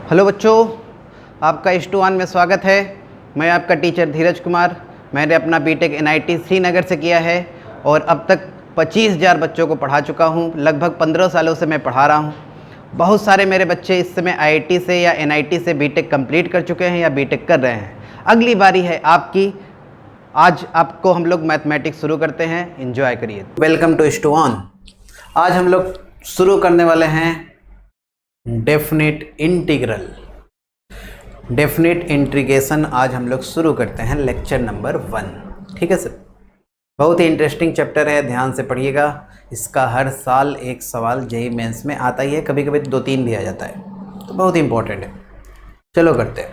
Hello बच्चों, आपका S2 में स्वागत है। मैं आपका टीचर धीरज कुमार। मैंने अपना बीटेक NIT श्रीनगर से किया है और अब तक 25,000 बच्चों को पढ़ा चुका हूँ। लगभग 15 सालों से मैं पढ़ा रहा हूँ। बहुत सारे मेरे बच्चे इस समय IIT से या NIT से बीटेक कंप्लीट कर चुके हैं या बीटेक कर रहे हैं। अगली बारी है आपकी। आज आपको हम लोग मैथमेटिक्स शुरू करते हैं। एंजॉय करिए। Welcome to S2। आज हम लोग शुरू करने वाले हैं डेफिनेट इंटीग्रल। डेफिनेट इंटीग्रेशन आज हम लोग शुरू करते हैं, लेक्चर नंबर 1। ठीक है सर, बहुत ही इंटरेस्टिंग चैप्टर है, ध्यान से पढ़िएगा। इसका हर साल एक सवाल JEE मेंस में आता ही है, कभी कभी 2-3 भी आ जाता है, तो बहुत इंपॉर्टेंट है। चलो करते हैं।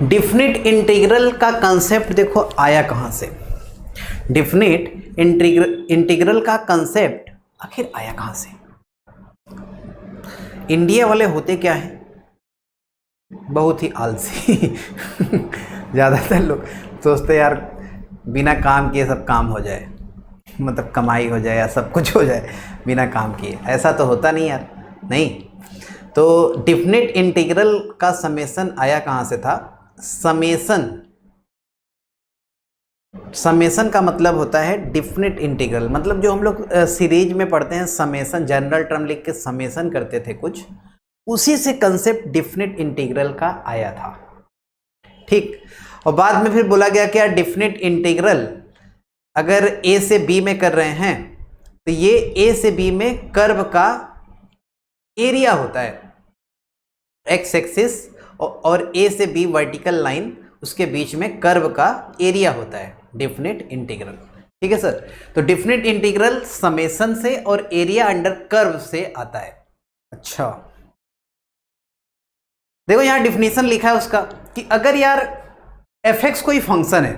डेफिनेट इंटीग्रल का कंसेप्ट देखो आया कहाँ से। डेफिनेट इंटीग्रल का कंसेप्ट आखिर आया कहाँ से। इंडिया वाले होते क्या है, बहुत ही आलसी। ज़्यादातर लोग सोचते यार बिना काम किए सब काम हो जाए, मतलब कमाई हो जाए या सब कुछ हो जाए बिना काम किए। ऐसा तो होता नहीं यार, नहीं। तो डेफिनेट इंटीग्रल का समेशन आया कहाँ से था। समेशन का मतलब होता है डेफिनेट इंटीग्रल, मतलब जो हम लोग सीरीज में पढ़ते हैं समेशन, जनरल टर्म लिख के समेशन करते थे कुछ, उसी से कंसेप्ट डेफिनेट इंटीग्रल का आया था। ठीक, और बाद में फिर बोला गया कि यार डेफिनेट इंटीग्रल अगर A से B में कर रहे हैं तो ये A से B में कर्व का एरिया होता है, एक्स एक्सिस और A से B वर्टिकल लाइन, उसके बीच में कर्व का एरिया होता है डेफिनेट इंटीग्रल। ठीक है सर, तो डेफिनेट इंटीग्रल समेशन से और एरिया अंडर कर्व से आता है। अच्छा देखो यहां डिफिनेशन लिखा है उसका कि अगर यार fx कोई फंक्शन है,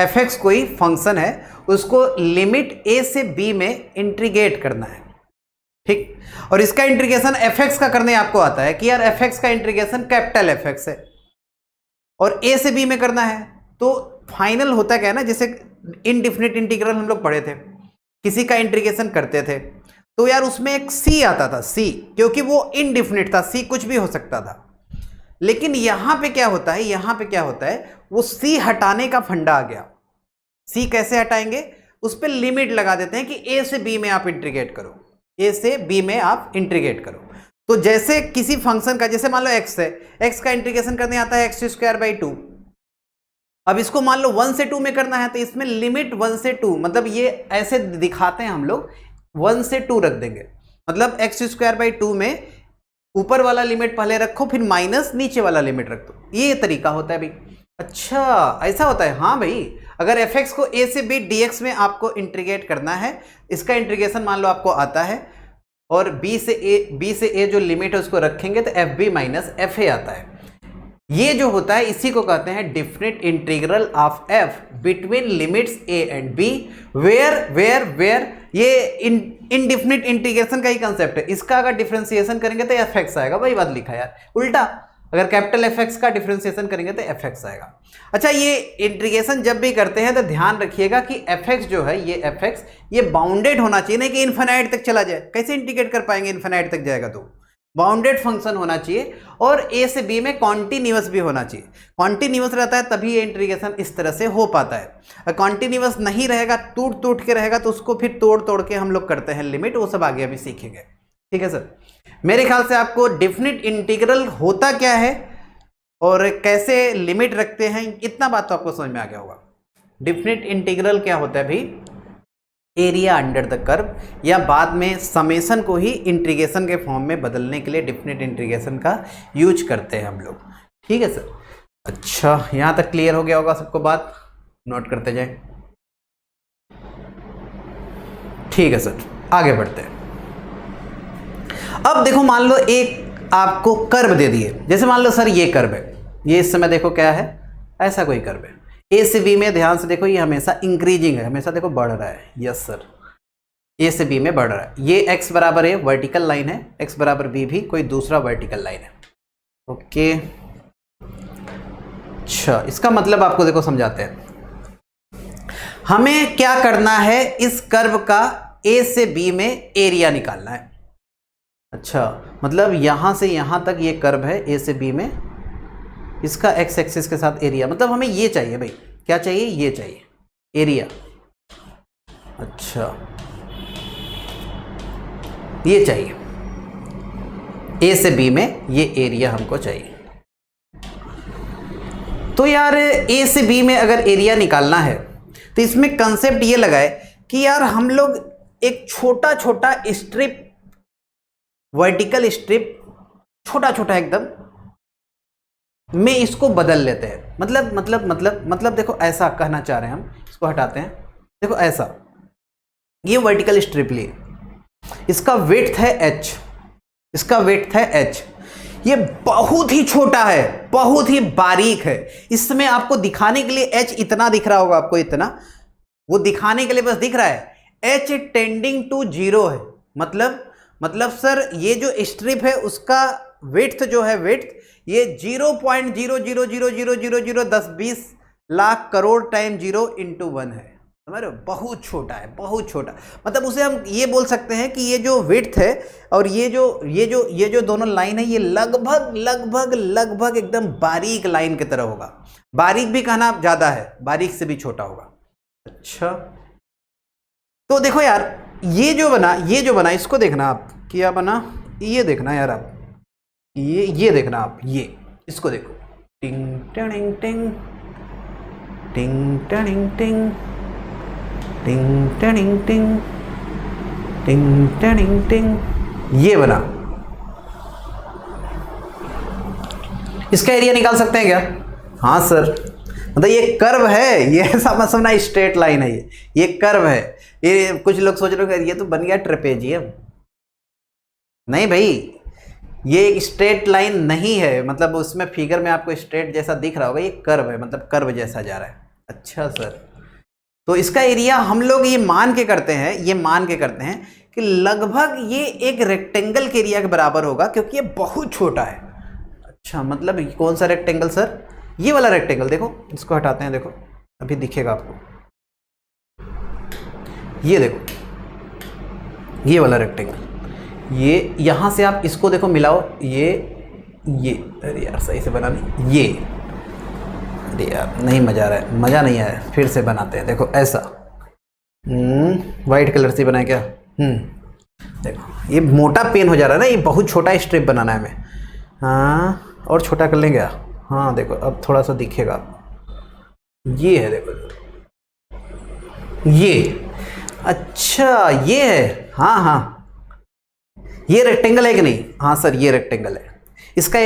fx कोई फंक्शन है, उसको लिमिट A से B में इंटीग्रेट करना है। ठीक, और इसका इंटीग्रेशन fx का करने आपको आता है कि यार fx का इंटीग्रेशन कैपिटल Fx है और A से B में करना है, तो फाइनल होता क्या है ना, जैसे इनडिफिनिट इंटीग्रल हम लोग पढ़े थे, किसी का इंटीग्रेशन करते थे तो यार उसमें एक c आता था, c, क्योंकि वो इनडिफिनिट था, c कुछ भी हो सकता था। लेकिन यहां पे क्या होता है, यहां पे क्या होता है, वो c हटाने का फंडा आ गया। c कैसे हटाएंगे, उस पर लिमिट लगा देते हैं कि A से B में आप इंटीग्रेट करो, A से B में आप इंटीग्रेट करो। तो जैसे किसी फंक्शन का, जैसे मान लो x है, x का इंटीग्रेशन करने आता है x²/2। अब इसको मान लो 1 से 2 में करना है, तो इसमें लिमिट 1 से 2, मतलब ये ऐसे दिखाते हैं हम लोग, 1 से 2 रख देंगे, मतलब x²/2 में ऊपर वाला लिमिट पहले रखो, फिर माइनस नीचे वाला लिमिट रख दो। ये तरीका होता है भाई। अच्छा ऐसा होता है, हाँ भाई। अगर fx को A से B dx में आपको इंटीग्रेट करना है, इसका इंटीग्रेशन मान लो आपको आता है, और B से A जो लिमिट है उसको रखेंगे तो FB माइनस FA आता है। ये जो होता है इसी को कहते हैं definite integral of f between limits A and B, where ये इनडिफिनिट इंटीग्रेशन का ही कंसेप्ट है। इसका अगर डिफरेंशिएशन करेंगे तो fx आएगा, वही बात लिखा है यार, उल्टा अगर कैपिटल Fx का डिफरेंशिएशन करेंगे तो fx आएगा। अच्छा, ये इंटीग्रेशन जब भी करते हैं तो ध्यान रखिएगा कि fx जो है, ये fx ये बाउंडेड होना चाहिए, नहीं कि इनफिनाइट तक चला जाए। कैसे इंटीग्रेट कर पाएंगे, इनफिनाइट तक जाएगा तो बाउंडेड फंक्शन होना चाहिए, और A से B में कॉन्टिन्यूअस भी होना चाहिए। कॉन्टिन्यूअस रहता है तभी ये इंटीग्रेशन इस तरह से हो पाता है। अगर कॉन्टिन्यूअस नहीं रहेगा, टूट के रहेगा, तो उसको फिर तोड़ के हम लोग करते हैं लिमिट, वो सब आगे अभी सीखेंगे। ठीक है सर, मेरे ख्याल से आपको डेफिनेट इंटीग्रल होता क्या है और कैसे लिमिट रखते हैं, इतना बात तो आपको समझ में आ गया होगा। डेफिनेट इंटीग्रल क्या होता है भाई, एरिया अंडर द कर्व, या बाद में समेशन को ही इंटीग्रेशन के फॉर्म में बदलने के लिए डेफिनेट इंटीग्रेशन का यूज करते हैं हम लोग। ठीक है सर, अच्छा यहां तक क्लियर हो गया होगा सबको, बात नोट करते जाएं। ठीक है सर, आगे बढ़ते हैं। अब देखो मान लो एक आपको कर्व दे दिए, जैसे मान लो सर ये कर्व है, ये इस समय देखो क्या है, ऐसा कोई कर्व है A से B में, ध्यान से देखो ये हमेशा इंक्रीजिंग है, हमेशा देखो बढ़ रहा है। यस सर, A से B में बढ़ रहा है। ये x बराबर A वर्टिकल लाइन है, x बराबर B भी कोई दूसरा वर्टिकल लाइन है। ओके, अच्छा इसका मतलब आपको देखो समझाते हैं। हमें क्या करना है, इस कर्व का A से B में एरिया निकालना है। अच्छा, मतलब यहाँ से यहाँ तक ये कर्व है ए से बी में, इसका एक्स एक्सिस के साथ एरिया, मतलब हमें ये चाहिए भाई, क्या चाहिए, ये चाहिए एरिया। अच्छा, ये चाहिए ए से बी में, ये एरिया हमको चाहिए। तो यार ए से बी में अगर एरिया निकालना है तो इसमें कंसेप्ट ये लगाए कि यार हम लोग एक छोटा छोटा स्ट्रिप, वर्टिकल स्ट्रिप, छोटा छोटा एकदम में इसको बदल लेते हैं। मतलब देखो ऐसा कहना चाह रहे हैं हम, इसको हटाते हैं, देखो ऐसा, ये वर्टिकल स्ट्रिप लिए, इसका विड्थ है h, इसका विड्थ है h, ये बहुत ही छोटा है, बहुत ही बारीक है। इसमें आपको दिखाने के लिए h इतना दिख रहा होगा आपको, इतना, वो दिखाने के लिए बस दिख रहा है। h टेंडिंग टू 0 है, मतलब सर ये जो स्ट्रिप है उसका विड्थ जो है, विड्थ ये 0.000000010 लाख करोड़ टाइम 0 इंटू 1 है, समझ रहे हो, बहुत छोटा है, बहुत छोटा। मतलब उसे हम ये बोल सकते हैं कि ये जो विड्थ है और ये जो दोनों लाइन है, ये लगभग एकदम बारीक लाइन की तरह होगा। बारीक भी कहना ज़्यादा है, बारीक से भी छोटा होगा। अच्छा, तो देखो यार ये जो बना इसको देखना आप, क्या बना, ये देखना यार आप, ये देखना आप, ये इसको देखो, टिंग टिंग टिंग टिंग टिंग टिंग टिंग टिंग टिंग टिंग टिंग टिंग, ये बना। इसका एरिया निकाल सकते हैं क्या? हाँ सर, मतलब ये कर्व है, ये ऐसा मत समझना स्ट्रेट लाइन है, ये कर्व है। ये कुछ लोग सोच रहे हो ये तो बन गया ट्रेपेजियम, नहीं भाई, ये एक स्ट्रेट लाइन नहीं है, मतलब उसमें फिगर में आपको स्ट्रेट जैसा दिख रहा होगा, ये कर्व है, मतलब कर्व जैसा जा रहा है। अच्छा सर, तो इसका एरिया हम लोग ये मान के करते हैं कि लगभग ये एक रेक्टेंगल के एरिया के बराबर होगा, क्योंकि ये बहुत छोटा है। अच्छा, मतलब कौन सा रेक्टेंगल सर? ये वाला रेक्टेंगल, देखो इसको हटाते हैं, देखो अभी दिखेगा आपको, ये देखो ये वाला रेक्टेंगल, ये यहाँ से आप इसको देखो मिलाओ, ये अरे यार सही से बना नहीं, ये अरे यार नहीं मज़ा आ रहा है, मज़ा नहीं आया, फिर से बनाते हैं। देखो ऐसा, वाइट कलर से बनाए क्या? देखो ये मोटा पेन हो जा रहा है ना, ये बहुत छोटा स्ट्रिप बनाना है हमें। हाँ, और छोटा कर लेंगे। हाँ देखो अब थोड़ा सा दिखेगा आपको, ये है, देखो ये, अच्छा ये है, हाँ ये रेक्टेंगल है कि नहीं? हाँ सर ये रेक्टेंगल है। इसका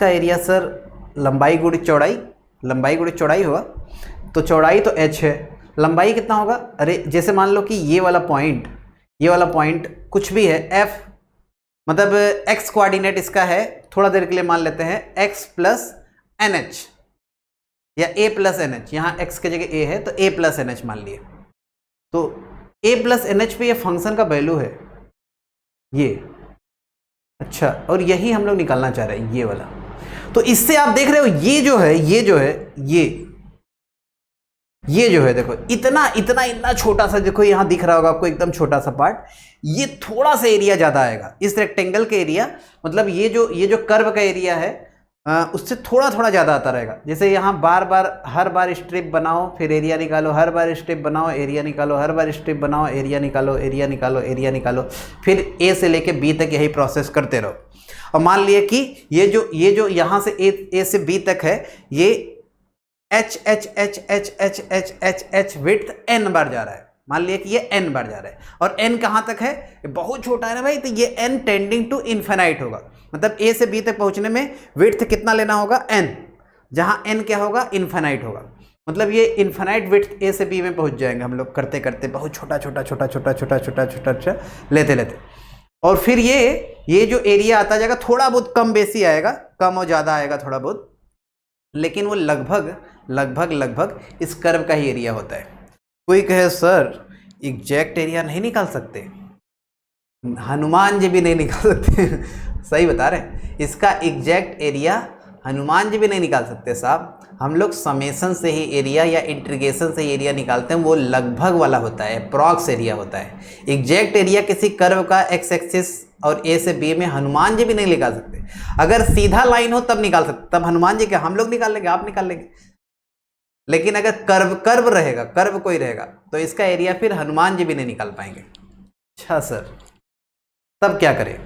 एरिया सर लंबाई गुणा चौड़ाई होगा, तो चौड़ाई तो h है, लंबाई कितना होगा? अरे जैसे मान लो कि ये वाला पॉइंट कुछ भी है, f मतलब x कोऑर्डिनेट इसका है, थोड़ा देर के लिए मान लेते हैं x प्लस एन एच या a प्लस एन एच, यहाँ x की जगह a है तो a प्लस एन एच मान लिए, तो a प्लस एन एच पे ये फंक्शन का वैल्यू है ये। अच्छा, और यही हम लोग निकालना चाह रहे हैं, ये वाला। तो इससे आप देख रहे हो ये जो है देखो इतना छोटा सा, देखो यहाँ दिख रहा होगा आपको एकदम छोटा सा पार्ट, ये थोड़ा सा एरिया ज़्यादा आएगा इस रेक्टेंगल के एरिया, मतलब ये जो कर्व का एरिया है उससे थोड़ा ज़्यादा आता रहेगा। जैसे यहाँ हर बार स्ट्रिप बनाओ फिर एरिया निकालो, हर बार स्ट्रिप बनाओ एरिया निकालो, हर बार स्ट्रिप बनाओ एरिया निकालो, फिर ए से लेके बी तक यही प्रोसेस करते रहो। और मान लिए कि ये जो यहाँ से ए से बी तक है, ये h विड्थ n बार जा रहा है, मान लिया कि ये n बार जा रहा है, और n कहाँ तक है? ये बहुत छोटा है ना भाई, तो ये n टेंडिंग टू इन्फिनाइट होगा, मतलब a से b तक पहुँचने में विड्थ कितना लेना होगा? n, जहाँ n क्या होगा? इन्फिनाइट होगा, मतलब ये इन्फिनाइट विड्थ a से b में पहुँच जाएंगे हम लोग करते करते, बहुत छोटा लेते, और फिर ये जो एरिया आता जाएगा थोड़ा बहुत कम बेसी आएगा, कम और ज़्यादा आएगा थोड़ा बहुत, लेकिन वो लगभग इस कर्व का ही एरिया होता है। कोई कहे सर एग्जैक्ट एरिया नहीं निकाल सकते, हनुमान जी भी नहीं निकाल सकते सही बता रहे हैं, इसका एग्जैक्ट एरिया हनुमान जी भी नहीं निकाल सकते साहब। हम लोग समेशन से ही एरिया या इंटीग्रेशन से एरिया निकालते हैं, वो लगभग वाला होता है, अप्रॉक्स एरिया होता है। एग्जैक्ट एरिया किसी कर्व का एक्स एक्सिस और ए से बी में हनुमान जी भी नहीं निकाल सकते। अगर सीधा लाइन हो तब निकाल सकते, तब हनुमान जी क्या हम लोग निकाल लेंगे, आप निकाल लेंगे। लेकिन अगर कर्व रहेगा, कर्व कोई रहेगा, तो इसका एरिया फिर हनुमान जी भी नहीं निकाल पाएंगे। अच्छा सर, तब क्या करें?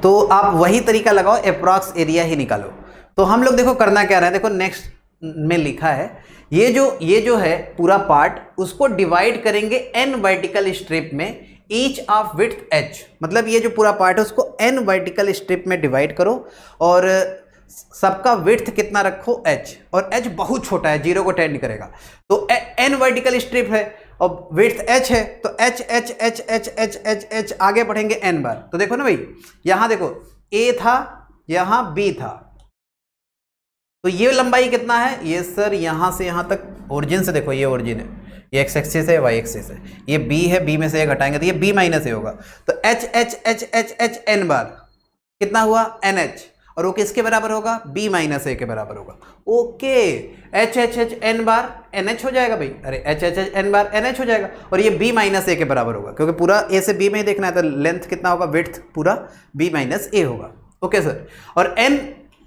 तो आप वही तरीका लगाओ, अप्रॉक्स एरिया ही निकालो। तो हम लोग देखो करना क्या रहा है, देखो नेक्स्ट में लिखा है ये जो है पूरा पार्ट, उसको डिवाइड करेंगे n वर्टिकल स्ट्रिप में, ईच ऑफ विड्थ h। मतलब ये जो पूरा पार्ट है उसको n वर्टिकल स्ट्रिप में डिवाइड करो और सबका विड्थ कितना रखो h, और h बहुत छोटा है, 0 को टेंड करेगा। तो n वर्टिकल स्ट्रिप है और विड्थ h है, तो h h h h h h h आगे बढ़ेंगे n बार। तो देखो ना भाई, यहां देखो a था, यहां b था, तो ये लंबाई कितना है, ये सर यहां से यहां तक ओरिजिन से देखो, ये ओरिजिन है, ये एक्स एक्सिस है, वाई एक्सिस है, ये b है, b में से एक हटाएंगे तो ये b माइनस ए होगा। तो h h h h h n बार कितना हुआ nh, और वो किसके बराबर होगा, b माइनस ए के बराबर होगा। Okay, h h h n बार nh हो जाएगा भाई, अरे h h h n बार nh हो जाएगा, और ये b माइनस ए के बराबर होगा, क्योंकि पूरा a से b में ही देखना है, तो लेंथ कितना होगा, विड्थ पूरा b माइनस ए होगा। ओके सर, और n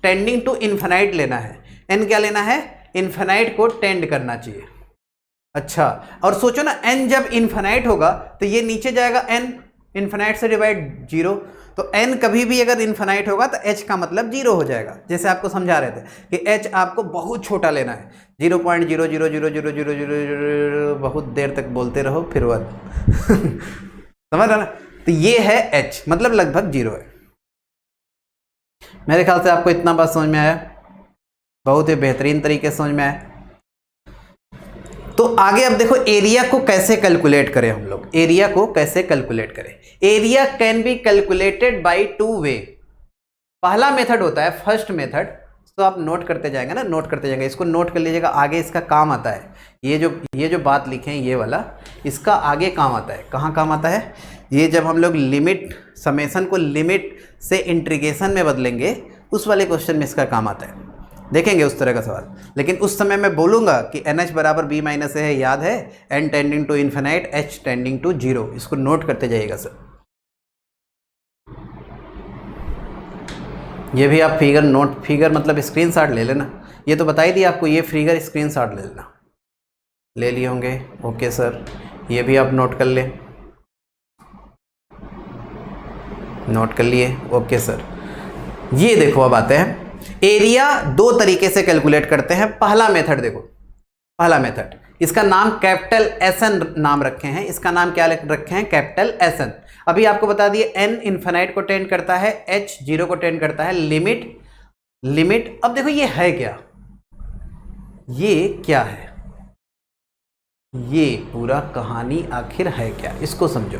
टेंडिंग टू इन्फिनाइट लेना है, n क्या लेना है, इन्फिनाइट को टेंड करना चाहिए। अच्छा, और सोचो ना n जब इन्फिनाइट होगा तो ये नीचे जाएगा, n इन्फिनाइट से डिवाइड 0, तो n कभी भी अगर इन्फिनाइट होगा तो h का मतलब 0 हो जाएगा। जैसे आपको समझा रहे थे कि h आपको बहुत छोटा लेना है, 0.0000000, बहुत देर तक बोलते रहो फिर वह समझ रहे ना। तो ये है h, मतलब लगभग 0 है। मेरे ख्याल से आपको इतना बात समझ में आया, बहुत ही बेहतरीन तरीके से समझ में आया। तो आगे अब देखो एरिया को कैसे कैलकुलेट करें, हम लोग एरिया को कैसे कैलकुलेट करें। Area can be calculated by 2 वे। पहला मेथड होता है फर्स्ट मेथड, तो आप नोट करते जाएंगे ना, नोट करते जाएंगे, इसको नोट कर लीजिएगा, आगे इसका काम आता है। ये जो बात लिखे हैं ये वाला, इसका आगे काम आता है। कहाँ काम आता है, ये जब हम लोग लिमिट समेशन को लिमिट से इंटीग्रेशन में बदलेंगे, उस वाले क्वेश्चन में इसका काम आता है, देखेंगे उस तरह का सवाल। लेकिन उस समय मैं बोलूँगा कि NH बराबर b माइनस ए है, याद है, n tending to infinite, h tending to 0। इसको नोट करते जाइएगा सर। ये भी आप फिगर मतलब स्क्रीनशॉट ले लेना, ये तो बता ही दिया आपको, ये फिगर स्क्रीनशॉट ले लेना, ले लिए होंगे। ओके सर, ये भी आप नोट कर लें, नोट कर लिए। ओके सर, ये देखो अब आते हैं एरिया। 2 तरीके से कैलकुलेट करते हैं। पहला मेथड देखो, पहला मेथड, इसका नाम कैपिटल SN नाम रखे हैं, इसका नाम क्या रखे हैं, कैपिटल SN। अभी आपको बता दिए n इन्फिनाइट को टेंड करता है, h 0 को टेंड करता है, लिमिट। अब देखो ये है क्या, ये क्या है, ये पूरा कहानी आखिर है क्या, इसको समझो।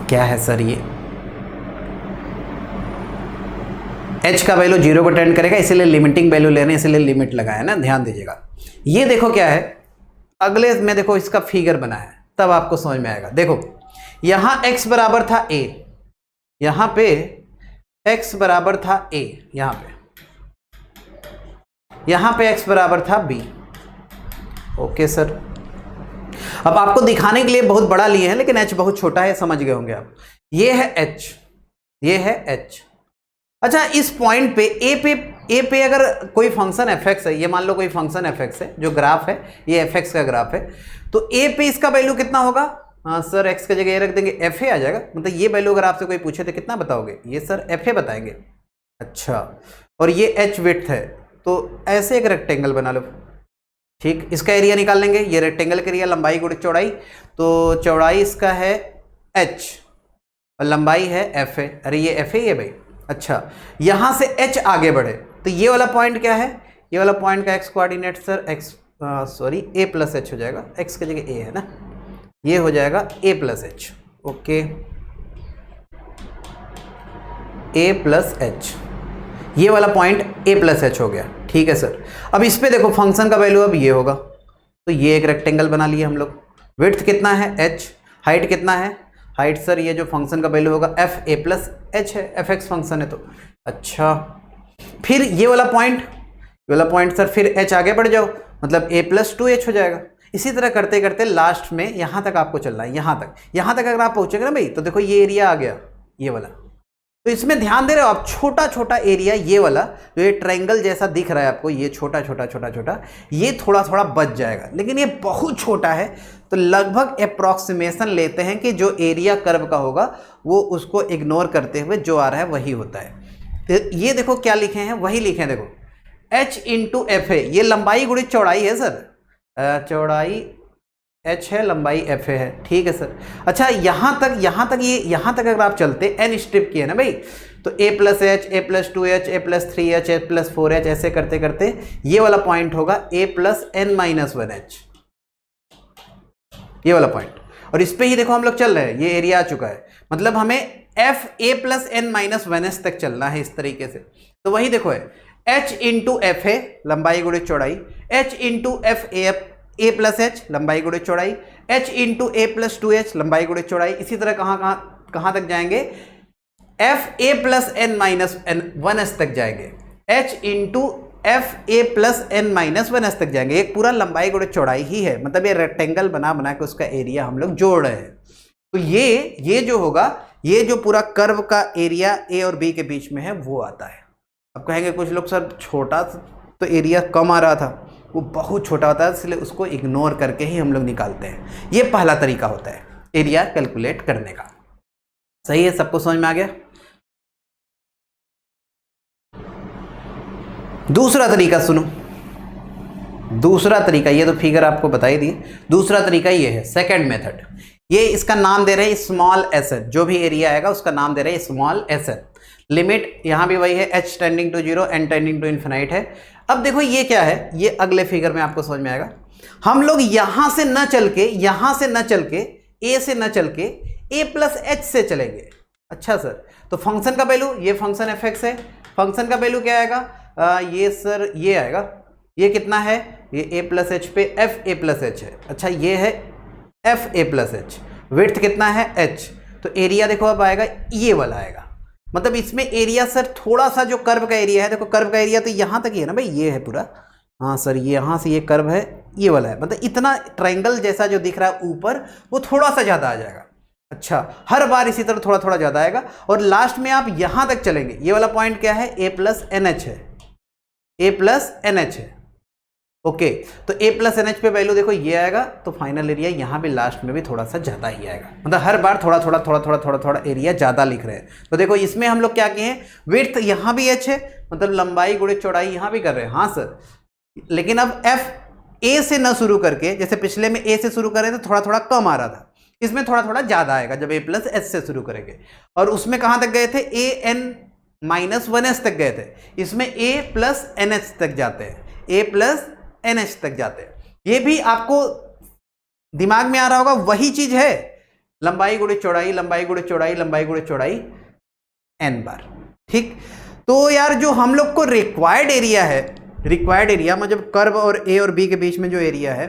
क्या है सर, ये h का वैल्यू 0 को टेंड करेगा, इसीलिए लिमिटिंग वैल्यू लेने, इसीलिए लिमिट लगाया ना, ध्यान दीजिएगा। ये देखो क्या है, अगले में देखो इसका फिगर बना है, तब आपको समझ में आएगा। देखो यहां x बराबर था a, यहां पे x बराबर था a, यहां पे x बराबर था b। ओके सर, अब आपको दिखाने के लिए बहुत बड़ा लिए हैं, लेकिन h बहुत छोटा है, समझ गए होंगे आप। ये है h, ये है h। अच्छा, इस पॉइंट पे ए पे अगर कोई फंक्शन fx है, ये मान लो कोई फंक्शन fx है, जो ग्राफ है ये fx का ग्राफ है, तो ए पे इसका वैल्यू कितना होगा, हाँ सर x की जगह ये रख देंगे, fa आ जाएगा। मतलब ये वैल्यू अगर आपसे कोई पूछे तो कितना बताओगे, ये सर fa बताएंगे। अच्छा, और ये h विड्थ है, तो ऐसे एक रेक्टेंगल बना लो, ठीक। इसका एरिया निकाल लेंगे, ये रेक्टेंगल का एरिया लंबाई गुणित चौड़ाई, तो चौड़ाई इसका है h और लंबाई है fa। अरे ये fa है भाई। अच्छा, यहां से h आगे बढ़े तो ये वाला पॉइंट क्या है, ये वाला पॉइंट का x coordinate sir a plus h हो जाएगा, x की जगह a है ना, ये हो जाएगा a plus h। Okay, a plus h, ये वाला पॉइंट a प्लस h हो गया, ठीक है सर। अब इस पे देखो फंक्शन का वैल्यू अब ये होगा, तो ये एक रेक्टेंगल बना लिए हम लोग। विड्थ कितना है h, हाइट कितना है, हाइट सर ये जो फंक्शन का वैल्यू होगा f a प्लस h है, fx फंक्शन है तो। अच्छा, फिर ये वाला पॉइंट सर फिर h आगे बढ़ जाओ, मतलब a + 2h हो जाएगा। इसी तरह करते करते लास्ट में यहाँ तक आपको चलना है, यहाँ तक अगर आप पहुँचेंगे ना भाई, तो देखो ये एरिया आ गया, ये वाला। तो इसमें ध्यान दे रहे हो आप, छोटा छोटा एरिया ये वाला जो ये ट्रायंगल जैसा दिख रहा है आपको, ये छोटा छोटा ये थोड़ा थोड़ा बच जाएगा, लेकिन ये बहुत छोटा है। तो लगभग अप्रॉक्सीमेशन लेते हैं कि जो एरिया कर्व का होगा वो उसको इग्नोर करते हुए जो आ रहा है वही होता है। तो ये देखो क्या लिखे हैं, वही लिखे हैं, देखो h × f है, ये लंबाई गुणित चौड़ाई है सर, चौड़ाई h है, लंबाई f है, ठीक है सर। अच्छा यहाँ तक अगर आप चलते n स्ट्रिप किए ना भाई, तो a + h, a + 2h, a + 3h, a + 4h, ऐसे करते करते ये वाला पॉइंट होगा a + n - 1h, ये वाला पॉइंट। और इस पे ही देखो हम लोग चल रहे हैं, ये एरिया आ चुका है, मतलब हमें f a + n - 1h तक चलना है इस तरीके से। तो वही देखो है h × f है, लंबाई गुणित चौड़ाई, h × f a + h, लंबाई गुणित चौड़ाई, h × a + 2h, लंबाई गुणित चौड़ाई। इसी तरह कहाँ तक जाएंगे, f a + n - 1h तक जाएंगे, h × f a + n - 1h तक जाएंगे। एक पूरा लंबाई गुणित चौड़ाई ही है, मतलब ये रेक्टेंगल बना के उसका एरिया हम लोग जोड़ रहे हैं। तो ये जो होगा, ये जो पूरा कर्व का एरिया a और b के बीच में है वो आता है। अब कहेंगे कुछ लोग सर छोटा तो एरिया कम आ रहा था, वो बहुत छोटा होता है, इसलिए उसको इग्नोर करके ही हम लोग निकालते हैं। ये पहला तरीका होता है एरिया कैलकुलेट करने का। सही है, सबको समझ में आ गया। दूसरा तरीका सुनो, दूसरा तरीका, ये तो फिगर आपको बता ही दी। दूसरा तरीका ये है सेकंड मेथड, ये इसका नाम दे रहे हैं स्मॉल एसएन, जो भी एरिया आएगा उसका नाम दे रहे हैं स्मॉल एसएन। लिमिट यहाँ भी वही है, h tending to 0, n tending to infinite है। अब देखो ये क्या है, ये अगले फिगर में आपको समझ में आएगा। हम लोग यहाँ से न चल के a से न चल के a + h से चलेंगे। अच्छा सर, तो फंक्शन का वैल्यू, ये फंक्शन fx है, फंक्शन का वैल्यू क्या आएगा, ये सर ये आएगा, ये कितना है, ये a + h पे f a + h है। अच्छा ये है f a + h, विड्थ कितना है h, तो एरिया देखो अब आएगा ये वाला आएगा। मतलब इसमें एरिया सर थोड़ा सा जो कर्व का एरिया है, देखो कर्व का एरिया तो यहाँ तक ही है ना भाई, ये है पूरा, हाँ सर ये यहाँ से ये कर्व है, ये वाला है, मतलब इतना ट्रायंगल जैसा जो दिख रहा है ऊपर वो थोड़ा सा ज़्यादा आ जाएगा। अच्छा, हर बार इसी तरह थोड़ा थोड़ा ज़्यादा आएगा, और लास्ट में आप यहाँ तक चलेंगे, ये वाला पॉइंट क्या है, a + NH है, a + NH है। ओके, तो a + NH पे वैल्यू देखो ये आएगा, तो फाइनल एरिया यहाँ भी लास्ट में भी थोड़ा सा ज़्यादा ही आएगा, मतलब हर बार थोड़ा एरिया ज़्यादा लिख रहे हैं। तो देखो इसमें हम लोग क्या किए हैं, विड्थ यहाँ भी h है, मतलब लंबाई गुणित चौड़ाई यहाँ भी कर रहे हैं, हाँ सर। लेकिन अब f a से न शुरू करके, जैसे पिछले में a से शुरू करें तो थोड़ा कम आ रहा था, इसमें थोड़ा ज़्यादा आएगा जब a + h से शुरू करेंगे। और उसमें कहाँ तक गए थे, a n - 1h तक गए थे, इसमें a + NH तक जाते हैं, a + NH तक जाते हैं। ये भी आपको दिमाग में आ रहा होगा, वही चीज है, लंबाई गुणित चौड़ाई, लंबाई गुणित चौड़ाई, लंबाई गुणित चौड़ाई n बार। ठीक, तो यार जो हम लोग को रिक्वायर्ड एरिया है, रिक्वायर्ड एरिया मतलब कर्व और a और b के बीच में जो एरिया है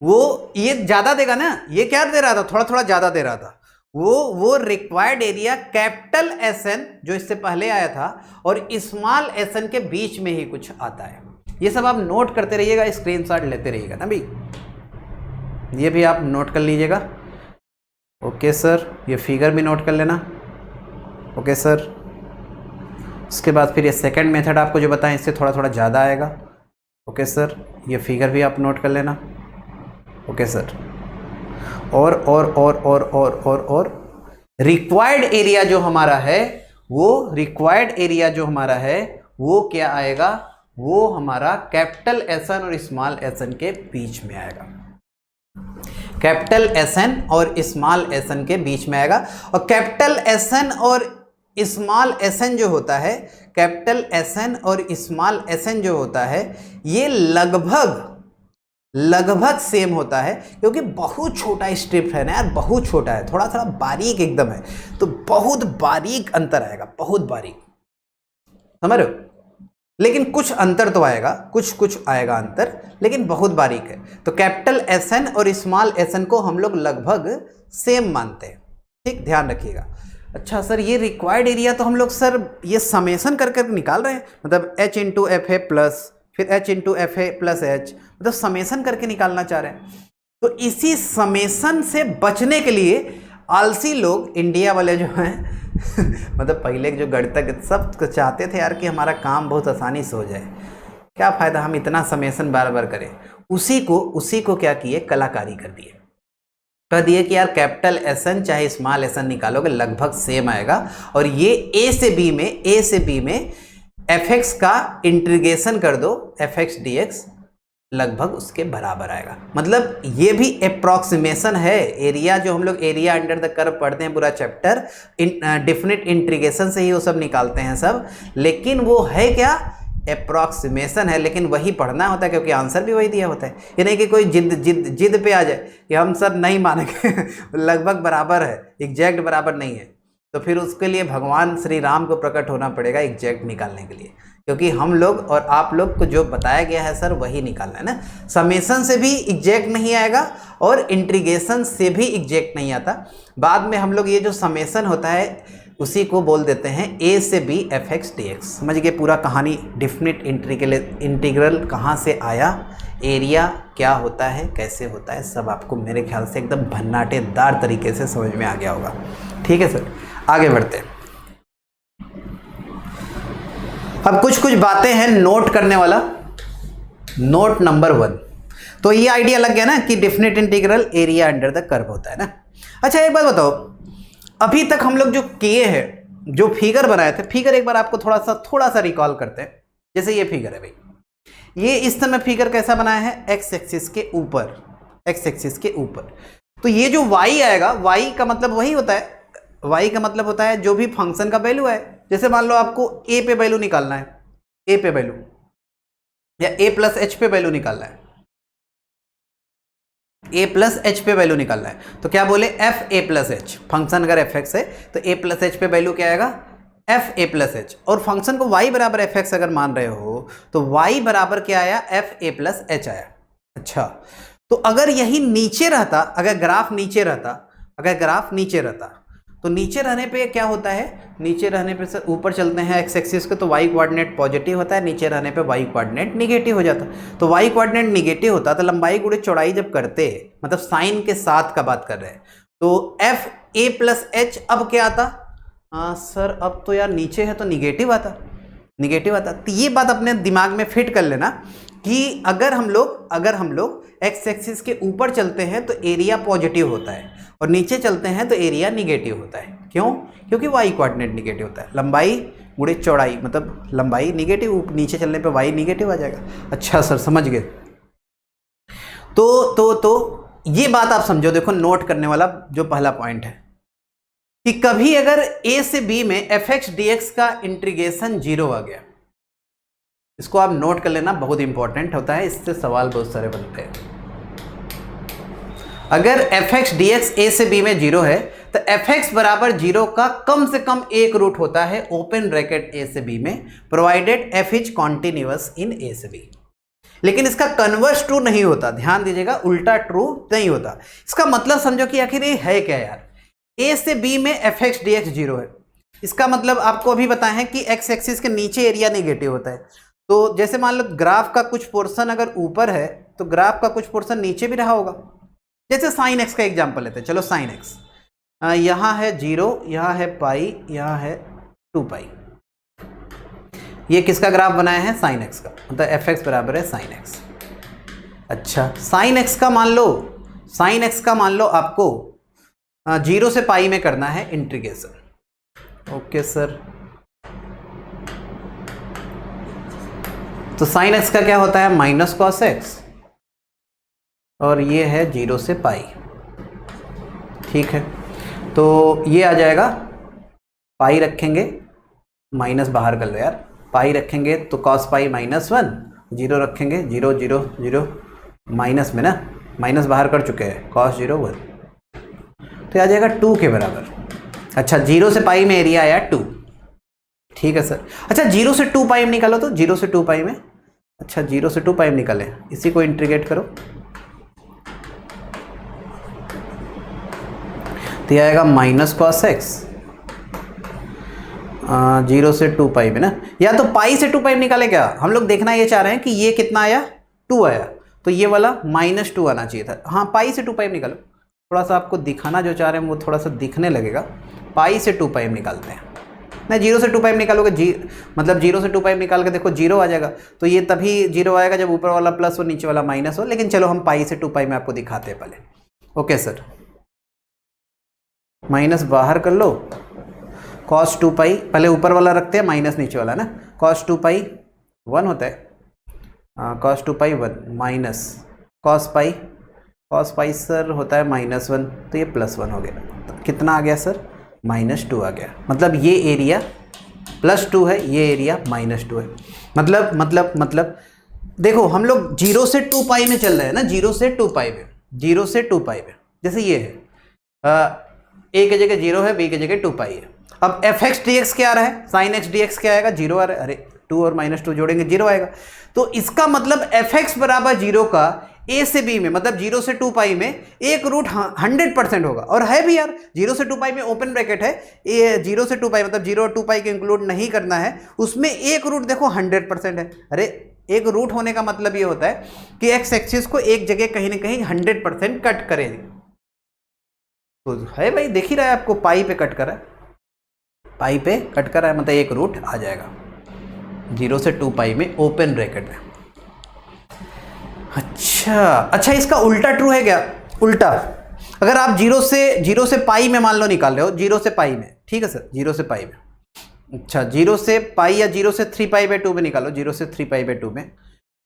वो ये ज्यादा देगा ना, ये क्या दे रहा था, थोड़ा ज्यादा दे रहा था, वो रिक्वायर्ड एरिया कैपिटल SN जो इससे पहले आया था और स्मॉल SN के बीच में ही कुछ आता है। ये सब आप नोट करते रहिएगा, स्क्रीनशॉट लेते रहिएगा ना भाई, ये भी आप नोट कर लीजिएगा। ओके सर, ये फिगर भी नोट कर लेना। ओके सर, उसके बाद फिर ये सेकंड मेथड आपको जो बताएं इससे थोड़ा ज़्यादा आएगा। ओके सर, ये फिगर भी आप नोट कर लेना। ओके सर, और रिक्वायर्ड एरिया जो हमारा है, वो रिक्वायर्ड एरिया जो हमारा है वो क्या आएगा, वो हमारा कैपिटल SN और स्मॉल SN के बीच में आएगा, कैपिटल SN और स्मॉल SN के बीच में आएगा। और कैपिटल SN और स्मॉल SN जो होता है, कैपिटल SN और स्मॉल SN जो होता है, ये लगभग सेम होता है, क्योंकि बहुत छोटा स्ट्रिप है ना यार, बहुत छोटा है, थोड़ा बारीक एकदम है, तो बहुत बारीक अंतर आएगा, बहुत बारीक, समझ रहे हो। लेकिन कुछ अंतर तो आएगा, कुछ आएगा अंतर, लेकिन बहुत बारीक है। तो कैपिटल SN और स्मॉल SN को हम लोग लगभग सेम मानते हैं। ठीक, ध्यान रखिएगा। अच्छा सर, ये रिक्वायर्ड एरिया तो हम लोग सर ये समेसन कर कर निकाल रहे हैं, मतलब h into F A plus फिर h into F A plus H, मतलब समेसन करके निकालना चाह रहे हैं। तो इसी समेसन से बचने के लिए आलसी लोग इंडिया वाले जो हैं मतलब पहले जो गणितज्ञ सब चाहते थे यार कि हमारा काम बहुत आसानी से हो जाए, क्या फ़ायदा हम इतना समेसन बार बार करें। उसी को क्या किए, कलाकारी कर दिए, कह दिए कि यार कैपिटल एसन चाहे स्मॉल एसन निकालोगे लगभग सेम आएगा, और ये ए से बी में एफ एक्स का इंटीग्रेशन कर दो, एफ एक्स डी एक्स लगभग उसके बराबर आएगा। मतलब ये भी अप्रॉक्सीमेशन है। एरिया जो हम लोग एरिया अंडर द कर्व पढ़ते हैं पूरा चैप्टर, डेफिनेट इंटीग्रेशन से ही वो सब निकालते हैं सब, लेकिन वो है क्या, अप्रॉक्सीमेशन है, लेकिन वही पढ़ना होता है क्योंकि आंसर भी वही दिया होता है। ये नहीं कि कोई जिद पे आ जाए कि हम सर नहीं मानेंगे लगभग बराबर है, एग्जैक्ट बराबर नहीं है, तो फिर उसके लिए भगवान श्री राम को प्रकट होना पड़ेगा एग्जैक्ट निकालने के लिए, क्योंकि हम लोग और आप लोग को जो बताया गया है सर वही निकालना है ना। समेसन से भी एग्जैक्ट नहीं आएगा और इंटीग्रेशन से भी एग्जैक्ट नहीं आता। बाद में हम लोग ये जो समेसन होता है उसी को बोल देते हैं ए से B F X D X. समझ गए पूरा कहानी, डिफिनिट इंटीग्रल कहाँ से आया, एरिया क्या होता है, कैसे होता है, सब आपको मेरे ख्याल से एकदम भन्नाटेदार तरीके से समझ में आ गया होगा। ठीक है सर, आगे बढ़ते हैं। अब कुछ बातें हैं नोट करने वाला। नोट नंबर 1, तो ये आइडिया लग गया ना कि definite integral area under the curve होता है ना। अच्छा एक बात बताओ, अभी तक हम लोग जो किए हैं, जो फिगर बनाए थे, फिगर एक बार आपको थोड़ा सा रिकॉल करते हैं। जैसे ये फिगर है भाई, ये इस समय फिगर कैसा बनाया है, एक्स एक्सिस के ऊपर, एक्स एक्सिस के ऊपर। तो ये जो y आएगा, y का मतलब वही होता है, y का मतलब होता है जो भी फंक्शन का वैल्यू है। जैसे मान लो आपको a पे वैल्यू निकालना है, a पे वैल्यू या a प्लस h पे वैल्यू निकालना है, a प्लस h पे वैल्यू निकालना है, तो क्या बोले, F A plus H. Function अगर एफ एक्स है तो a प्लस एच पे वैल्यू क्या आएगा, एफ ए प्लस एच। और फंक्शन को y बराबर एफ एक्स अगर मान रहे हो तो y बराबर क्या आया, एफ ए प्लस एच आया। अच्छा, तो अगर यही नीचे रहता, अगर ग्राफ नीचे रहता तो नीचे रहने पे क्या होता है, नीचे रहने पे से ऊपर चलते हैं एक्स एक्सिस के तो y कोऑर्डिनेट पॉजिटिव होता है, नीचे रहने पे y कोऑर्डिनेट निगेटिव हो जाता। तो y कोऑर्डिनेट निगेटिव होता तो लंबाई गुणे चौड़ाई जब करते, मतलब साइन के साथ का बात कर रहे हैं, तो एफ ए प्लस एच अब क्या आता, सर अब तो यार नीचे है तो निगेटिव आता। तो ये बात अपने दिमाग में फिट कर लेना कि अगर हम लोग एक्स एक्सिस के ऊपर चलते हैं तो एरिया पॉजिटिव होता है और नीचे चलते हैं तो एरिया निगेटिव होता है। क्यों? क्योंकि y कोऑर्डिनेट निगेटिव होता है। लंबाई गुणे चौड़ाई, मतलब लंबाई निगेटिव, नीचे चलने पे y निगेटिव आ जाएगा। अच्छा सर समझ गए। तो ये बात आप समझो। देखो नोट करने वाला जो पहला पॉइंट है कि कभी अगर a से b में एफ एक्स डी एक्स का इंटीग्रेशन 0 आ गया, इसको आप नोट कर लेना, बहुत इंपॉर्टेंट होता है, इससे सवाल बहुत सारे बनते हैं। अगर एफ एक्स डी एक्स ए से बी में 0 है तो एफ एक्स बराबर 0 का कम से कम एक रूट होता है ओपन ब्रैकेट ए से बी में, प्रोवाइडेड एफ इज कॉन्टिन्यूअस इन ए से बी। लेकिन इसका कन्वर्स ट्रू नहीं होता, ध्यान दीजिएगा, उल्टा ट्रू नहीं होता। इसका मतलब समझो कि आखिर ये है क्या यार, ए से बी में एफ एक्स डी एक्स 0 है, इसका मतलब आपको अभी बताए हैं कि एक्स एक्सिस के नीचे एरिया नेगेटिव होता है। तो जैसे मान लो ग्राफ का कुछ पोर्शन अगर ऊपर है तो ग्राफ का कुछ पोर्शन नीचे भी रहा होगा। जैसे साइन एक्स का एग्जांपल लेते हैं, चलो साइन एक्स, यहाँ है 0, यहाँ है पाई, यहाँ है 2 पाई। ये किसका ग्राफ बनाया है, साइन एक्स का, मतलब एफ एक्स बराबर है साइन एक्स। अच्छा साइन एक्स का मान लो आपको 0 से पाई में करना है इंटीग्रेशन। ओके सर, तो साइन एक्स का क्या होता है, माइनस कॉस एक्स, और ये है 0 से पाई। ठीक है, तो ये आ जाएगा, पाई रखेंगे, माइनस बाहर कर लो यार, पाई रखेंगे तो कॉस पाई -1, 0 रखेंगे, 0 0 0 माइनस में ना, माइनस बाहर कर चुके हैं, कॉस 0 1, तो आ जाएगा 2 के बराबर। अच्छा 0 से पाई में एरिया आया 2। ठीक है सर। अच्छा 0 से 2 पाई में निकालो, तो 0 से 2 पाई में, अच्छा 0 से 2 पाई में निकाले, इसी को इंटीग्रेट करो तो ये आएगा माइनस कॉस एक्स 0 से 2 पाई में ना, या तो पाई से 2 पाई में निकाले क्या, हम लोग देखना ये चाह रहे हैं कि ये कितना आया, 2 आया, तो ये वाला -2 आना चाहिए था। हाँ, पाई से 2 पाई में निकालो, थोड़ा सा आपको दिखाना जो चाह रहे हैं वो थोड़ा सा दिखने लगेगा। पाई से 2 पाई में निकालते हैं ना, 0 से 2 पाई में निकालोगे मतलब 0 से 2 पाई में निकाल के देखो 0 आ जाएगा, तो ये तभी 0 आएगा जब ऊपर वाला प्लस हो नीचे वाला माइनस हो। लेकिन चलो हम पाई से 2 पाई में आपको दिखाते हैं पहले। ओके सर, माइनस बाहर कर लो, cos 2 पाई पहले ऊपर वाला रखते हैं, माइनस नीचे वाला ना, cos 2 पाई 1 होता है, cos 2 पाई 1 माइनस cos पाई सर होता है -1, तो ये +1 हो गया, तो कितना आ गया सर, -2 आ गया। मतलब ये एरिया +2 है, ये एरिया -2 है। मतलब देखो हम लोग 0 से 2 पाई में चल रहे हैं ना, 0 से 2 पाई में, 0 से 2 पाई में, जैसे ये है, a की जगह 0 है, b की जगह 2 पाई है। अब fx dx क्या आ रहा है, sin x dx क्या आएगा, 0 आ रहा है, अरे 2 और -2 जोड़ेंगे 0 आएगा। तो इसका मतलब fx बराबर 0 का a से b में, मतलब 0 से 2 पाई में एक रूट 100% होगा, और है भी यार, 0 से 2 पाई में ओपन ब्रैकेट है, 0 से 2 पाई मतलब 0 और 2 पाई को इंक्लूड नहीं करना है, उसमें एक रूट देखो 100% है। अरे एक रूट होने का मतलब ये होता है कि एक्स एक्सिस को एक जगह कहीं ना कहीं 100% कट करेगी, तो है भाई, देख ही रहा है आपको, पाई पे कट कर रहा है, पाई पे कट कर रहा है, मतलब एक रूट आ जाएगा 0 से 2 पाई में ओपन ब्रैकेट में। अच्छा, इसका उल्टा ट्रू है क्या, उल्टा, अगर आप 0 से पाई में मान लो निकाल रहे हो, 0 से पाई में, ठीक है सर, 0 से पाई में, अच्छा 0 से पाई या 0 से 3 पाई बाई 2 में निकालो, 0 से 3 पाई बाई 2 में,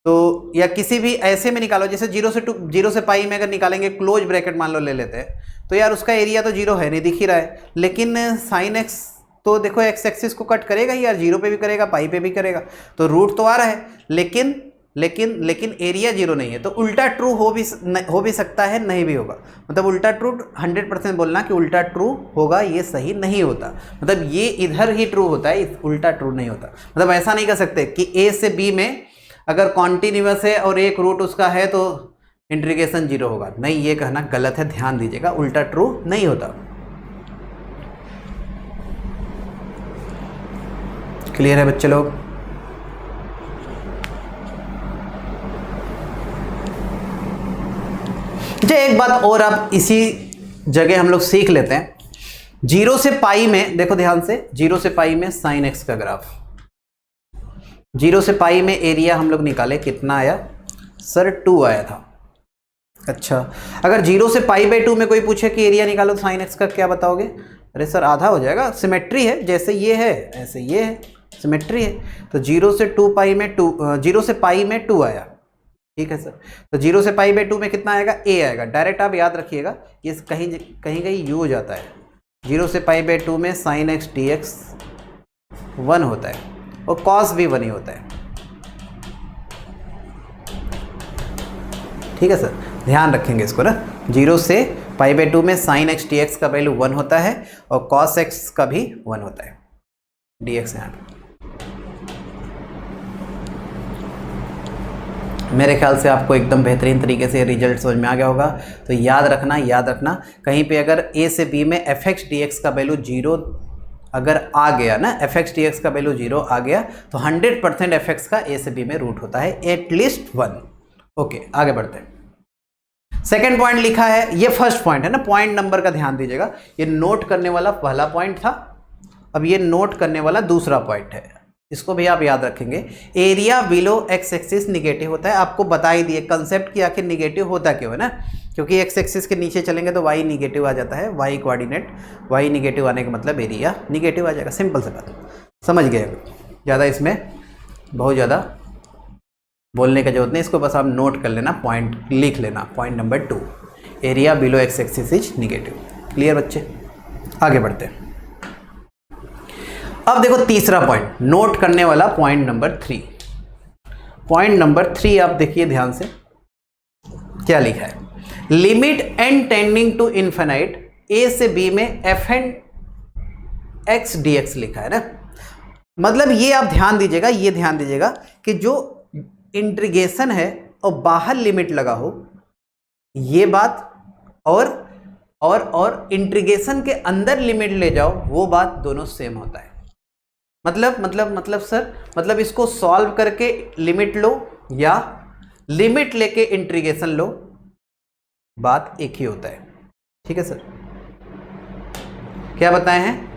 तो या किसी भी ऐसे में निकालो, जैसे 0 से पाई में अगर निकालेंगे, क्लोज ब्रैकेट मान लो ले लेते हैं, तो यार उसका एरिया तो 0 है नहीं, दिख ही रहा है, लेकिन साइन एक्स तो देखो एक्स एक्सिस को कट करेगा ही यार, 0 पे भी करेगा, पाई पे भी करेगा, तो रूट तो आ रहा है, लेकिन एरिया 0 नहीं है, तो उल्टा ट्रू हो भी सकता है, नहीं भी होगा। मतलब उल्टा ट्रू 100% बोलना कि उल्टा ट्रू होगा, ये सही नहीं होता, मतलब ये इधर ही ट्रू होता है, उल्टा ट्रू नहीं होता। मतलब ऐसा नहीं कर सकते कि a से b में अगर कॉन्टिन्यूअस है और एक रूट उसका है तो इंटीग्रेशन 0 होगा, नहीं, ये कहना गलत है, ध्यान दीजिएगा, उल्टा ट्रू नहीं होता। क्लियर है बच्चे लोग? एक बात और आप इसी जगह हम लोग सीख लेते हैं, 0 से पाई में देखो ध्यान से, 0 से पाई में साइन एक्स का ग्राफ, 0 से पाई में एरिया हम लोग निकाले, कितना आया सर, 2 आया था। अच्छा, अगर 0 से पाई बाई 2 में कोई पूछे कि एरिया निकालो साइन एक्स का, क्या बताओगे? अरे सर आधा हो जाएगा, सिमेट्री है, जैसे ये है ऐसे ये है, सिमेट्री है। तो 0 से 2 पाई में 0 से पाई में 2 आया, ठीक है सर। तो 0 से पाई बाई 2 में कितना आएगा, a आएगा। डायरेक्ट आप याद रखिएगा, ये कहीं u हो जाता है। 0 से पाई बाई 2 में साइन एक्स डी एक्स 1 होता है और कॉस भी 1 ही होता है, ठीक है सर, ध्यान रखेंगे इसको ना। 0 से पाई बाई 2 में साइन एक्स डी एक्स का वैल्यू 1 होता है और कॉस एक्स का भी 1 होता है, डी एक्स यहाँ। मेरे ख्याल से आपको एकदम बेहतरीन तरीके से रिजल्ट समझ में आ गया होगा। तो याद रखना कहीं पे अगर a से b में एफ एक्स डी एक्स का वैल्यू 0 अगर आ गया ना, एफ एक्स डी एक्स का वैल्यू 0 आ गया तो 100% एफ एक्स का a से b में रूट होता है, एटलीस्ट 1। ओके, आगे बढ़ते हैं। सेकेंड पॉइंट लिखा है, ये फर्स्ट पॉइंट है ना, पॉइंट नंबर का ध्यान दीजिएगा, ये नोट करने वाला पहला पॉइंट था, अब ये नोट करने वाला दूसरा पॉइंट है, इसको भी आप याद रखेंगे। Area below x axis negative होता है, आपको बता ही दिए कंसेप्ट कि आखिर निगेटिव होता क्यों है ना, क्योंकि एक्स एक्सिस के नीचे चलेंगे तो वाई निगेटिव आ जाता है, वाई कोऑर्डिनेट, वाई निगेटिव आने का मतलब एरिया निगेटिव आ जाएगा, सिंपल सी बात, समझ गए। ज़्यादा इसमें बहुत ज़्यादा बोलने का जरूरत नहीं, इसको बस आप नोट कर लेना, पॉइंट लिख लेना, point number 2, area below x axis is negative. Clear बच्चे? आगे बढ़ते हैं। अब देखो तीसरा पॉइंट नोट करने वाला, पॉइंट नंबर 3। पॉइंट नंबर 3 आप देखिए ध्यान से, क्या लिखा है, limit N tending to infinite a से b में F N X D X लिखा है ना। मतलब ये आप ध्यान दीजिएगा, ये ध्यान दीजिएगा कि जो इंटीग्रेशन है और बाहर लिमिट लगा हो, ये बात, और इंटीग्रेशन के अंदर लिमिट ले जाओ, वो बात, दोनों सेम होता है। मतलब सर, मतलब इसको सॉल्व करके लिमिट लो या लिमिट लेके इंटीग्रेशन लो, बात एक ही होता है। ठीक है सर, क्या बताए हैं?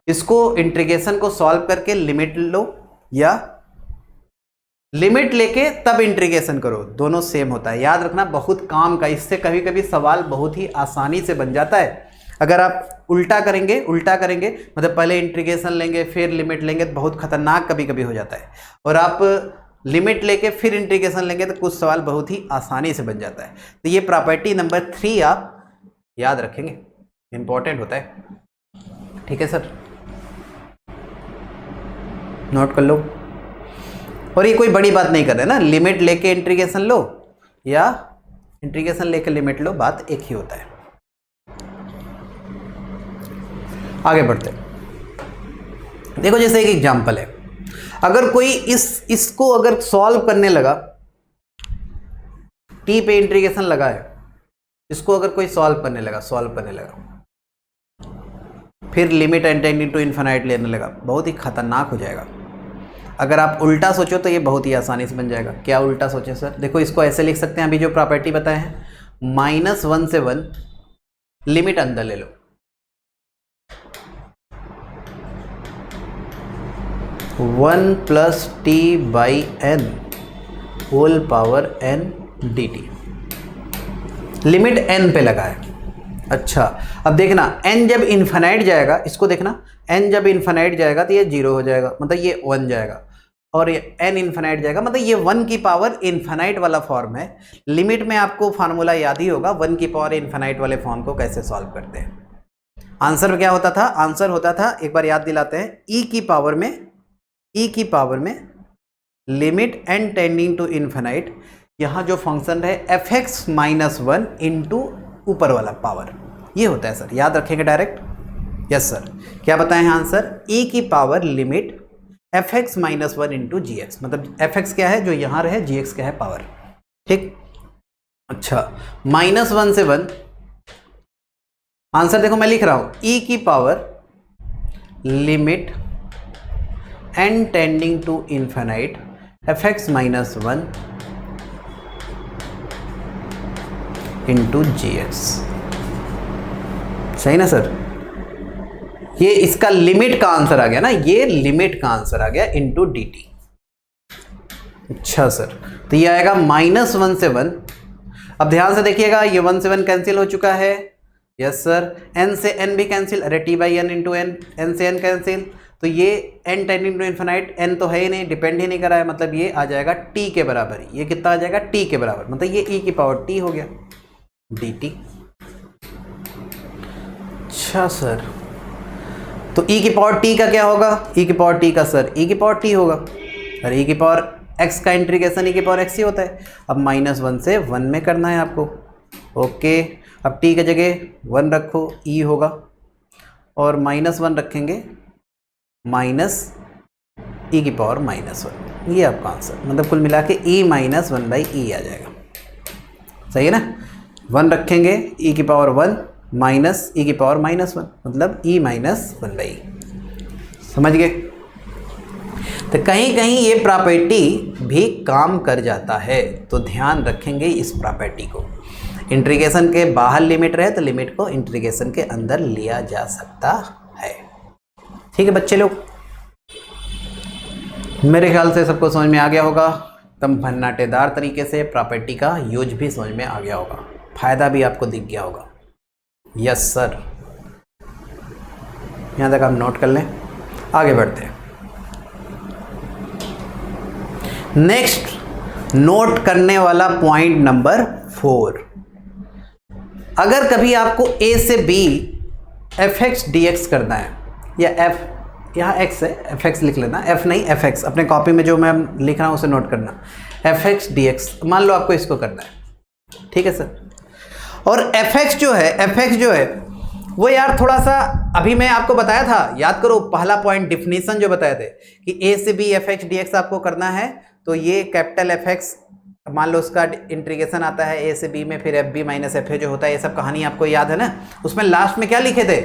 इसको इंटीग्रेशन को सॉल्व करके लिमिट लो या लिमिट लेके तब इंटीग्रेशन करो, दोनों सेम होता है। याद रखना, बहुत काम का, इससे कभी कभी सवाल बहुत ही आसानी से बन जाता है। अगर आप उल्टा करेंगे मतलब पहले इंटीग्रेशन लेंगे फिर लिमिट लेंगे तो बहुत खतरनाक कभी कभी हो जाता है, और आप लिमिट लेके फिर इंटीग्रेशन लेंगे तो कुछ सवाल बहुत ही आसानी से बन जाता है। तो ये प्रॉपर्टी नंबर 3 आप याद रखेंगे, इंपॉर्टेंट होता है। ठीक है सर, नोट कर लो। और ये कोई बड़ी बात नहीं कर रहे ना, लिमिट लेके इंटीग्रेशन लो या इंटीग्रेशन लेके लिमिट लो, बात एक ही होता है। आगे बढ़ते हैं। देखो जैसे एक एग्जांपल है, अगर कोई इसको अगर सॉल्व करने लगा, टी पे इंटीग्रेशन लगा है, इसको अगर कोई सॉल्व करने लगा फिर लिमिट टेंडिंग टू इन्फिनाइट लेने लगा, बहुत ही खतरनाक हो जाएगा। अगर आप उल्टा सोचो तो ये बहुत ही आसानी से बन जाएगा। क्या उल्टा सोचे सर? देखो इसको ऐसे लिख सकते हैं, अभी जो प्रॉपर्टी बताए हैं, -1 से 1 लिमिट अंदर ले लो, one plus T by N whole power n dt, limit n पे लगा है। अच्छा, अब देखना n जब इन्फिनाइट जाएगा, इसको देखना, n जब इन्फिनाइट जाएगा तो ये 0 हो जाएगा, मतलब ये 1 जाएगा, और ये n इन्फिनाइट जाएगा, मतलब ये 1 की पावर इन्फिनाइट वाला फॉर्म है। लिमिट में आपको फार्मूला याद ही होगा, 1 की पावर इन्फिनाइट वाले फॉर्म को कैसे सॉल्व करते हैं। आंसर क्या होता था? आंसर होता था, एक बार याद दिलाते हैं, e की पावर में limit n tending to infinite, यहाँ जो फंक्शन है fx -1 इंटू ऊपर वाला पावर, ये होता है सर, याद रखेंगे डायरेक्ट। यस सर, क्या बताए हैं आंसर? e की power limit fx -1 into gx, मतलब fx क्या है जो यहाँ रहे, gx क्या है पावर। ठीक, अच्छा, -1 से 1, आंसर देखो मैं लिख रहा हूँ, e की power limit n tending to infinite fx -1 into gx, सही ना सर? ये इसका लिमिट का आंसर आ गया ना, ये लिमिट का आंसर आ गया इंटू dt। अच्छा सर, तो ये आएगा -1 से 1। अब ध्यान से देखिएगा, ये 1 से 1 कैंसिल हो चुका है। यस सर, n से n भी कैंसिल, अरे t by n into n, n से n कैंसिल, तो ये n tending to infinite, n तो है ही नहीं, डिपेंड ही नहीं कर रहा है, मतलब ये आ जाएगा t के बराबर ही। ये कितना आ जाएगा? t के बराबर, मतलब ये e की पावर t हो गया dt। अच्छा सर, तो e की पावर t का क्या होगा? e की पावर t का सर e की पावर t होगा, और e की पावर x का इंटीग्रेशन e की पावर x ही होता है। अब -1 से 1 में करना है आपको। ओके, अब t की जगह 1 रखो, e होगा, और -1 रखेंगे, माइनस e की पावर -1, ये आपका आंसर, मतलब कुल मिला के e -1/e आ जाएगा। सही है ना? 1 रखेंगे, e की पावर 1 माइनस e की पावर -1, मतलब e -1/e। समझ गए? तो कहीं कहीं ये प्रॉपर्टी भी काम कर जाता है, तो ध्यान रखेंगे इस प्रॉपर्टी को। इंटीग्रेशन के बाहर लिमिट रहे तो लिमिट को इंटीग्रेशन के अंदर लिया जा सकता है। ठीक है बच्चे लोग, मेरे ख्याल से सबको समझ में आ गया होगा, एकदम भन्नाटेदार तरीके से प्रॉपर्टी का यूज भी समझ में आ गया होगा, फायदा भी आपको दिख गया होगा। यस सर, यहाँ तक आप नोट कर लें, आगे बढ़ते हैं। नेक्स्ट नोट करने वाला पॉइंट नंबर 4, अगर कभी आपको a से b fx dx करना है, या f, यहाँ x है, fx लिख लेना, f नहीं fx, अपने कॉपी में जो मैं लिख रहा हूँ उसे नोट करना, fx dx, मान लो आपको इसको करना है। ठीक है सर, और fx जो है वो यार थोड़ा सा, अभी मैं आपको बताया था, याद करो पहला पॉइंट डिफिनीशन जो बताए थे कि a से b fx dx आपको करना है, तो ये कैपिटल fx, मान लो उसका इंटीग्रेशन आता है a से b में, फिर fb माइनस fa जो होता है, ये सब कहानी आपको याद है ना। उसमें लास्ट में क्या लिखे थे?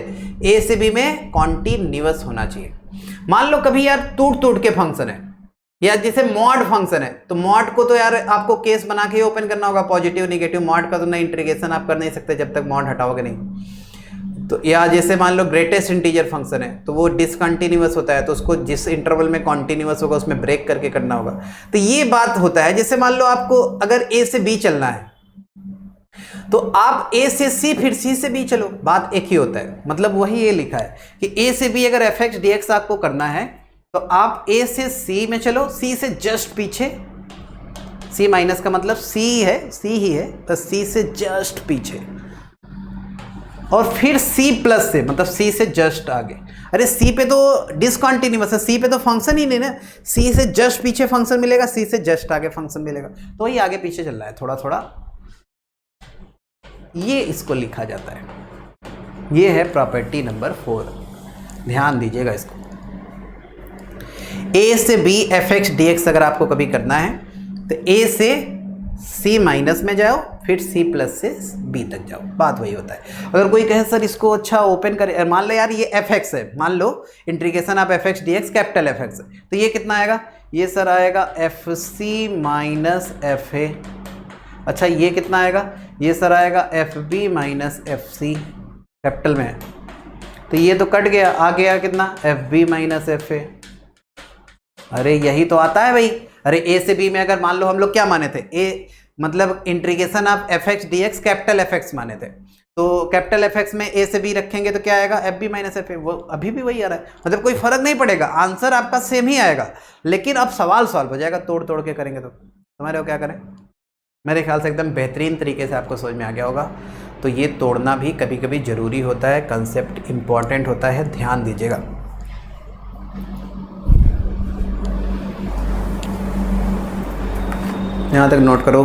a से b में कॉन्टिन्यूअस होना चाहिए। मान लो कभी यार टूट टूट के फंक्शन है, या जैसे मॉड फंक्शन है, तो मॉड को तो यार आपको केस बना के ओपन करना होगा, पॉजिटिव निगेटिव। मॉड का तो ना इंटीग्रेशन आप कर नहीं सकते जब तक मॉड हटाओगे नहीं। तो या जैसे मान लो ग्रेटेस्ट इंटीजर फंक्शन है, तो वो डिसकंटिन्यूअस होता है, तो उसको जिस इंटरवल में कॉन्टिन्यूअस होगा उसमें ब्रेक करके करना होगा। तो ये बात होता है, जैसे मान लो आपको अगर ए से बी चलना है, तो आप ए से सी फिर सी से बी चलो, बात एक ही होता है। मतलब वही ये लिखा है कि ए से बी अगर एफ एक्स डी एक्स आपको करना है, तो आप ए से सी में चलो, सी से जस्ट पीछे, सी माइनस का मतलब सी है, सी ही है, तो सी से जस्ट पीछे, और फिर सी प्लस से मतलब सी से जस्ट आगे। अरे सी पे तो डिसकंटिन्यूअस है, सी पे तो फंक्शन ही नहीं ना, सी से जस्ट पीछे फंक्शन मिलेगा, सी से जस्ट आगे फंक्शन मिलेगा, तो वही आगे पीछे चल रहा है थोड़ा थोड़ा, ये इसको लिखा जाता है। ये है प्रॉपर्टी नंबर 4, ध्यान दीजिएगा इसको। ए से B F X D X अगर आपको कभी करना है, तो ए से सी माइनस में जाओ, फिर सी प्लस से बी तक जाओ, बात वही होता है। अगर कोई कहे सर इसको अच्छा ओपन करे, मान लो यार ये एफ एक्स है, मान लो integration of F X D X capital F X है, तो ये कितना आएगा, ये सर आएगा F C minus F A. अच्छा ये कितना आएगा, ये सर आएगा F B minus F C, capital में है, तो ये तो कट गया, आ गया कितना F B minus F A. अरे यही तो आता है भाई। अरे ए से बी में अगर मान लो हम लोग क्या माने थे, ए मतलब integration of F X D X capital F x माने थे, तो कैपिटल एफ एक्स में ए से बी रखेंगे तो क्या आएगा F B minus F A, वो अभी भी वही आ रहा है, मतलब कोई फर्क नहीं पड़ेगा, आंसर आपका सेम ही आएगा, लेकिन अब सवाल सॉल्व हो जाएगा तोड़ तोड़ के करेंगे। तो समझ रहे हो क्या करें? मेरे ख्याल से एकदम बेहतरीन तरीके से आपको समझ में आ गया होगा। तो ये तोड़ना भी कभी कभी ज़रूरी होता है, कंसेप्ट इंपॉर्टेंट होता है, ध्यान दीजिएगा। यहाँ तक नोट करो।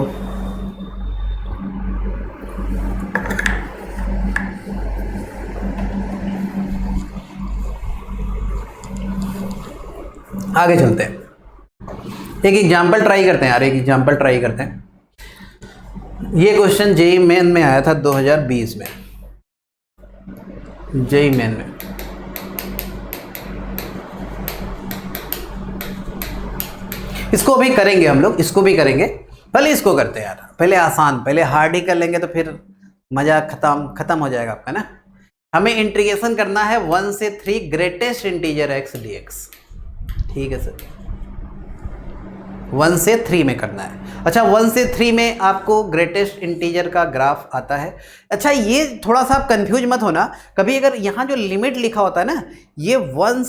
आगे चलते हैं, एक एग्जाम्पल ट्राई करते हैं यार, एक एग्जाम्पल ट्राई करते हैं। ये क्वेश्चन जेई मेन में आया था 2020 में, जेई मेन में। इसको भी करेंगे हम लोग, इसको भी करेंगे, पहले इसको करते हैं यार, पहले आसान, पहले हार्ड ही कर लेंगे तो फिर मज़ा खत्म हो जाएगा आपका ना। हमें इंटीग्रेशन करना है 1 से 3 greatest integer x D x, ठीक है सर, 1 से 3 में करना है। अच्छा 1 से 3 में आपको ग्रेटेस्ट इंटीजर का ग्राफ आता है। अच्छा ये थोड़ा सा आप कंफ्यूज मत होना, कभी अगर यहाँ जो लिमिट लिखा होता है ना, ये 1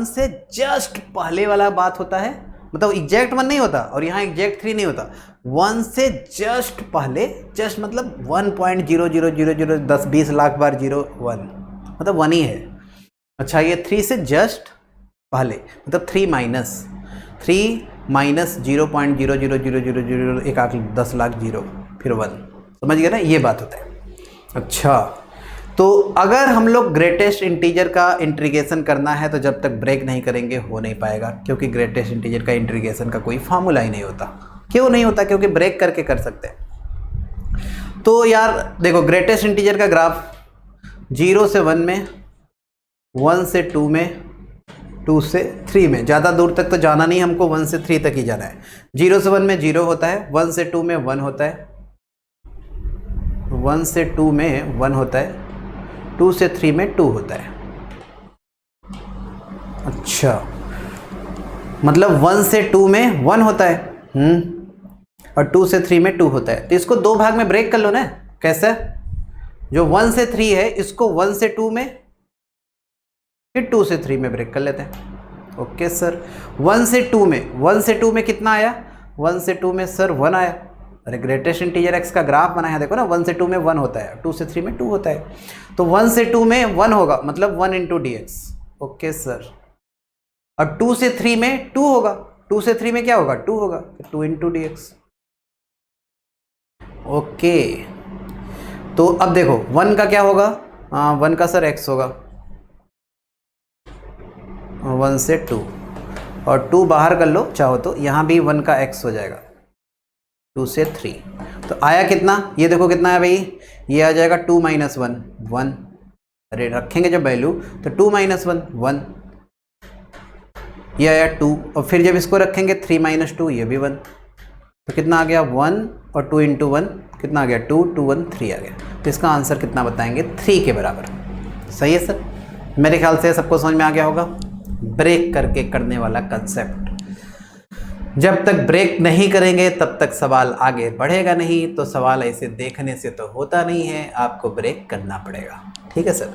से जस्ट पहले वाला बात होता है, मतलब एग्जैक्ट 1 नहीं होता, और यहाँ एग्जैक्ट 3 नहीं होता, 1 से जस्ट पहले, जस्ट मतलब 1.0000 10 20 लाख बार 0 1 मतलब 1 ही है। अच्छा ये 3 से जस्ट पहले मतलब 3 माइनस 0.0000 1 लाख 10 लाख 0 फिर 1, समझ गए ना, ये बात होता है। अच्छा तो अगर हम लोग ग्रेटेस्ट इंटीजर का इंटीग्रेशन करना है तो जब तक ब्रेक नहीं करेंगे हो नहीं पाएगा, क्योंकि ग्रेटेस्ट इंटीजर का इंटीग्रेशन का कोई फार्मूला ही नहीं होता। क्यों नहीं होता? क्योंकि ब्रेक करके कर सकते हैं। तो यार देखो ग्रेटेस्ट इंटीजर का ग्राफ 0 से 1 में, 1 से 2 में, 2 से 3 में, ज़्यादा दूर तक तो जाना नहीं हमको, 1 से 3 तक ही जाना है। 0 से 1 में 0 होता है, 1 से 2 में 1 होता है, 1 से 2 में 1 होता है, 2 से 3 में 2 होता है। अच्छा मतलब 1 से 2 में 1 होता है और 2 से 3 में 2 होता है, तो इसको 2 भाग में ब्रेक कर लो ना। कैसे? जो 1 से 3 है इसको 1 से 2 में, फिर 2 से 3 में ब्रेक कर लेते हैं। ओके सर 1 से 2 में, 1 से 2 में कितना आया? 1 से 2 में सर 1 आया। अरे ग्रेटेस्ट इंटीजर एक्स का ग्राफ बनाया देखो ना, 1 से 2 में 1 होता है, 2 से 3 में 2 होता है, तो 1 से 2 में 1 होगा मतलब 1 into D x. Okay sir, और 2 से 3 में 2 होगा, 2 से 3 में क्या होगा? 2 होगा, 2 इंटू डी एक्स। ओके तो अब देखो 1 का क्या होगा? 1 का सर x होगा, 1 से 2, और 2 बाहर कर लो चाहो तो, यहाँ भी 1 का x हो जाएगा, 2 से 3, तो आया कितना? ये देखो कितना है भाई, ये आ जाएगा 2 माइनस 1 1। अरे रखेंगे जब वैल्यू तो 2 माइनस 1 1, ये आया 2, और फिर जब इसको रखेंगे 3 माइनस 2 ये भी 1, तो कितना आ गया 1, और 2 इंटू 1 कितना आ गया 2, 2 1 3 आ गया। तो इसका आंसर कितना बताएंगे 3 के बराबर। सही है सर, मेरे ख्याल से सबको समझ में आ गया होगा ब्रेक करके करने वाला कंसेप्ट। जब तक ब्रेक नहीं करेंगे तब तक सवाल आगे बढ़ेगा नहीं, तो सवाल ऐसे देखने से तो होता नहीं है, आपको ब्रेक करना पड़ेगा। ठीक है सर।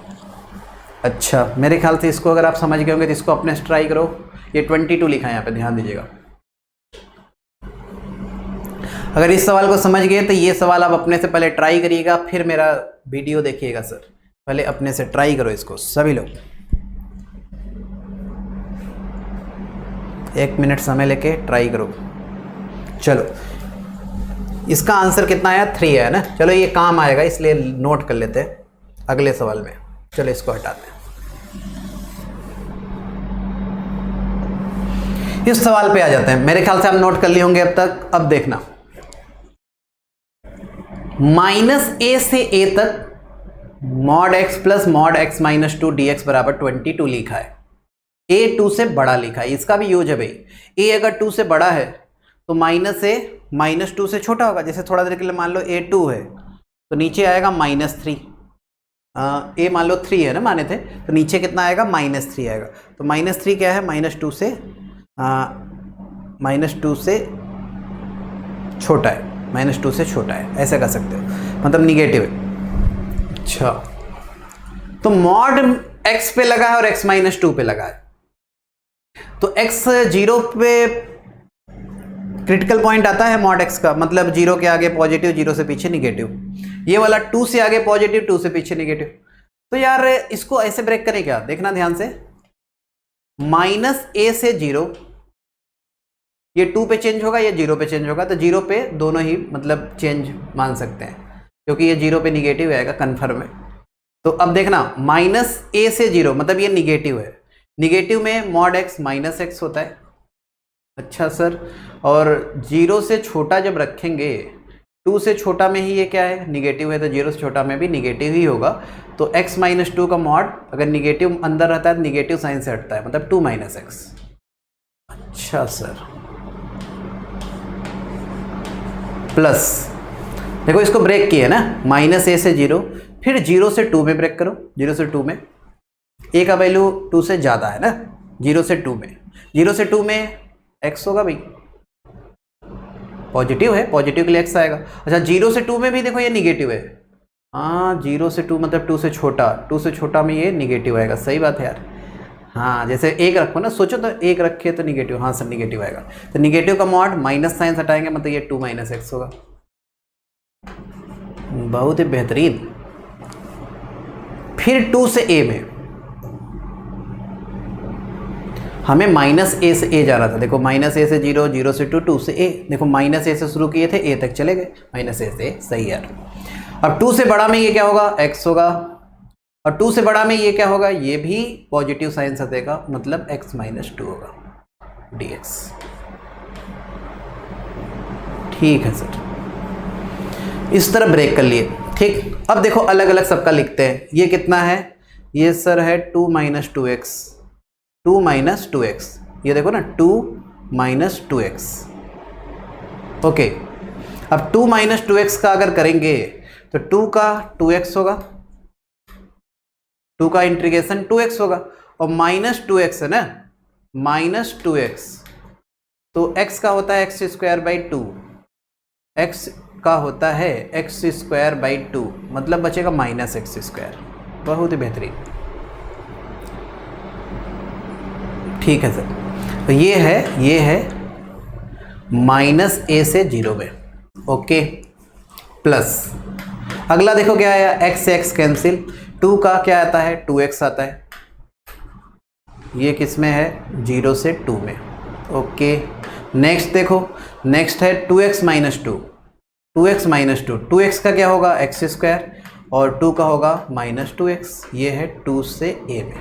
अच्छा, मेरे ख्याल से इसको अगर आप समझ गए होंगे तो इसको अपने से ट्राई करो। ये 22 लिखा है यहाँ पे, ध्यान दीजिएगा। अगर इस सवाल को समझ गए तो ये सवाल आप अपने से पहले ट्राई करिएगा, फिर मेरा वीडियो देखिएगा सर। पहले अपने से ट्राई करो इसको सभी लोग, 1 मिनट समय लेके ट्राई करो। चलो, इसका आंसर कितना आया 3 है ना। चलो ये काम आएगा इसलिए नोट कर लेते हैं अगले सवाल में। चलो इसको हटाते हैं। इस सवाल पे आ जाते हैं। मेरे ख्याल से आप नोट कर लिए होंगे अब तक। अब देखना, -a से a तक mod x plus mod x minus 2 dx बराबर 22 लिखा है। a 2 से बड़ा लिखा है, इसका भी यूज है भाई। a अगर 2 से बड़ा है तो -a माइनस 2 से छोटा होगा। जैसे थोड़ा देर के लिए मान लो a 2 है तो नीचे आएगा -3। a मान लो 3 है ना माने थे, तो नीचे कितना आएगा -3 आएगा। तो -3 क्या है, -2 से छोटा है, -2 से छोटा है, ऐसा कर सकते हो, मतलब निगेटिव है। अच्छा, तो मॉड x पे लगा है और x -2 पे लगा है, तो x 0 पे क्रिटिकल पॉइंट आता है मॉड x का, मतलब 0 के आगे पॉजिटिव, 0 से पीछे निगेटिव। ये वाला 2 से आगे पॉजिटिव, 2 से पीछे निगेटिव। तो यार इसको ऐसे ब्रेक करें क्या, देखना ध्यान से। -a से 0, ये 2 पे चेंज होगा, ये 0 पे चेंज होगा, तो 0 पे दोनों ही मतलब चेंज मान सकते हैं, क्योंकि ये 0 पे निगेटिव आएगा, कन्फर्म है। तो अब देखना, -a से 0 मतलब ये निगेटिव है। निगेटिव में mod x -x होता है। अच्छा सर, और 0 से छोटा जब रखेंगे, 2 से छोटा में ही ये क्या है, निगेटिव है, तो 0 से छोटा में भी निगेटिव ही होगा। तो x -2 का मॉड अगर निगेटिव अंदर रहता है तो निगेटिव साइन से हटता है, मतलब 2 - x। अच्छा सर, प्लस देखो इसको ब्रेक किया ना, -a से 0, फिर 0 से 2 में ब्रेक करो। 0 से 2 में a का वैल्यू 2 से ज़्यादा है ना, 0 से 2 में, 0 से 2 में x होगा भाई, पॉजिटिव है, पॉजिटिव के लिए x आएगा। अच्छा, 0 से 2 में भी देखो ये निगेटिव है। हाँ, 0 से 2 मतलब 2 से छोटा, 2 से छोटा में ये निगेटिव आएगा। सही बात है यार। हाँ, जैसे 1 रखो ना, सोचो तो 1 रखे तो निगेटिव, हाँ सर निगेटिव आएगा। तो निगेटिव का मॉड माइनस साइन हटाएंगे, मतलब ये 2 - x होगा। बहुत ही बेहतरीन। फिर 2 से a में, हमें -a से a जा रहा था। देखो -a से 0, 0 से 2, 2 से a। देखो -a से शुरू किए थे, a तक चले गए, -a से। सही यार। अब 2 से बड़ा में ये क्या होगा, x होगा, और 2 से बड़ा में ये क्या होगा, ये भी पॉजिटिव साइन सतेगा, मतलब x -2 होगा dx। ठीक है सर, इस तरह ब्रेक कर लिए। ठीक, अब देखो अलग अलग सबका लिखते हैं। ये कितना है, ये सर है 2 - 2x, 2 - 2x। ये देखो ना, 2 - 2x। ओके, अब 2 - 2x का अगर करेंगे तो 2 का 2x होगा, 2 का इंटीग्रेशन 2x होगा, और -2x है ना, -2x, तो x का होता है x² 2, x का होता है x² 2, मतलब बचेगा -x²। बहुत ही बेहतरीन। ठीक है सर, तो ये है -a से 0 में। ओके, प्लस अगला देखो क्या आया, x कैंसिल, 2 का क्या आता है, 2x आता है। ये किस में है, 0 से 2 में। ओके, नेक्स्ट देखो, नेक्स्ट है 2x - 2, 2x - 2, 2x का क्या होगा, x², और 2 का होगा -2x। ये है 2 से a में,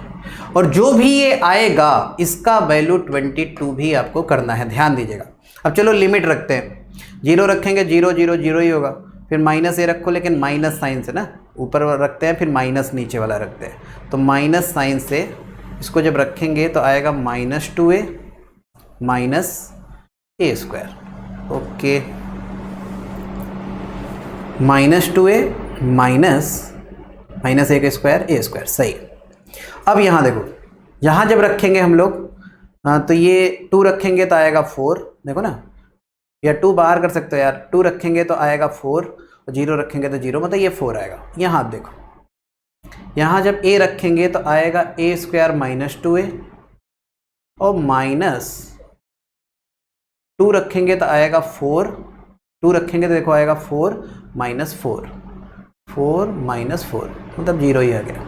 और जो भी ये आएगा इसका वैल्यू 22 भी आपको करना है, ध्यान दीजिएगा। अब चलो लिमिट रखते हैं, 0 रखेंगे, 0 0 0 ही होगा, फिर -a रखो, लेकिन माइनस साइन से ना, ऊपर रखते हैं, फिर माइनस नीचे वाला रखते हैं, तो माइनस साइन से इसको जब रखेंगे तो आएगा -2a minus A square, okay, minus 2a minus A का स्क्वायर ए स्क्वायर, सही। अब यहाँ देखो, यहाँ जब रखेंगे हम लोग तो ये 2 रखेंगे तो आएगा 4, देखो ना, या 2 बाहर कर सकते हो यार, 2 रखेंगे तो आएगा 4 और 0 रखेंगे तो 0, मतलब ये 4 आएगा। यहाँ आप देखो, यहाँ जब a रखेंगे तो आएगा ए स्क्वायर माइनस 2a और माइनस 2 रखेंगे तो आएगा 4, 2 रखेंगे तो देखो आएगा 4 माइनस 4, 4 माइनस 4, मतलब 0 ही आ गया।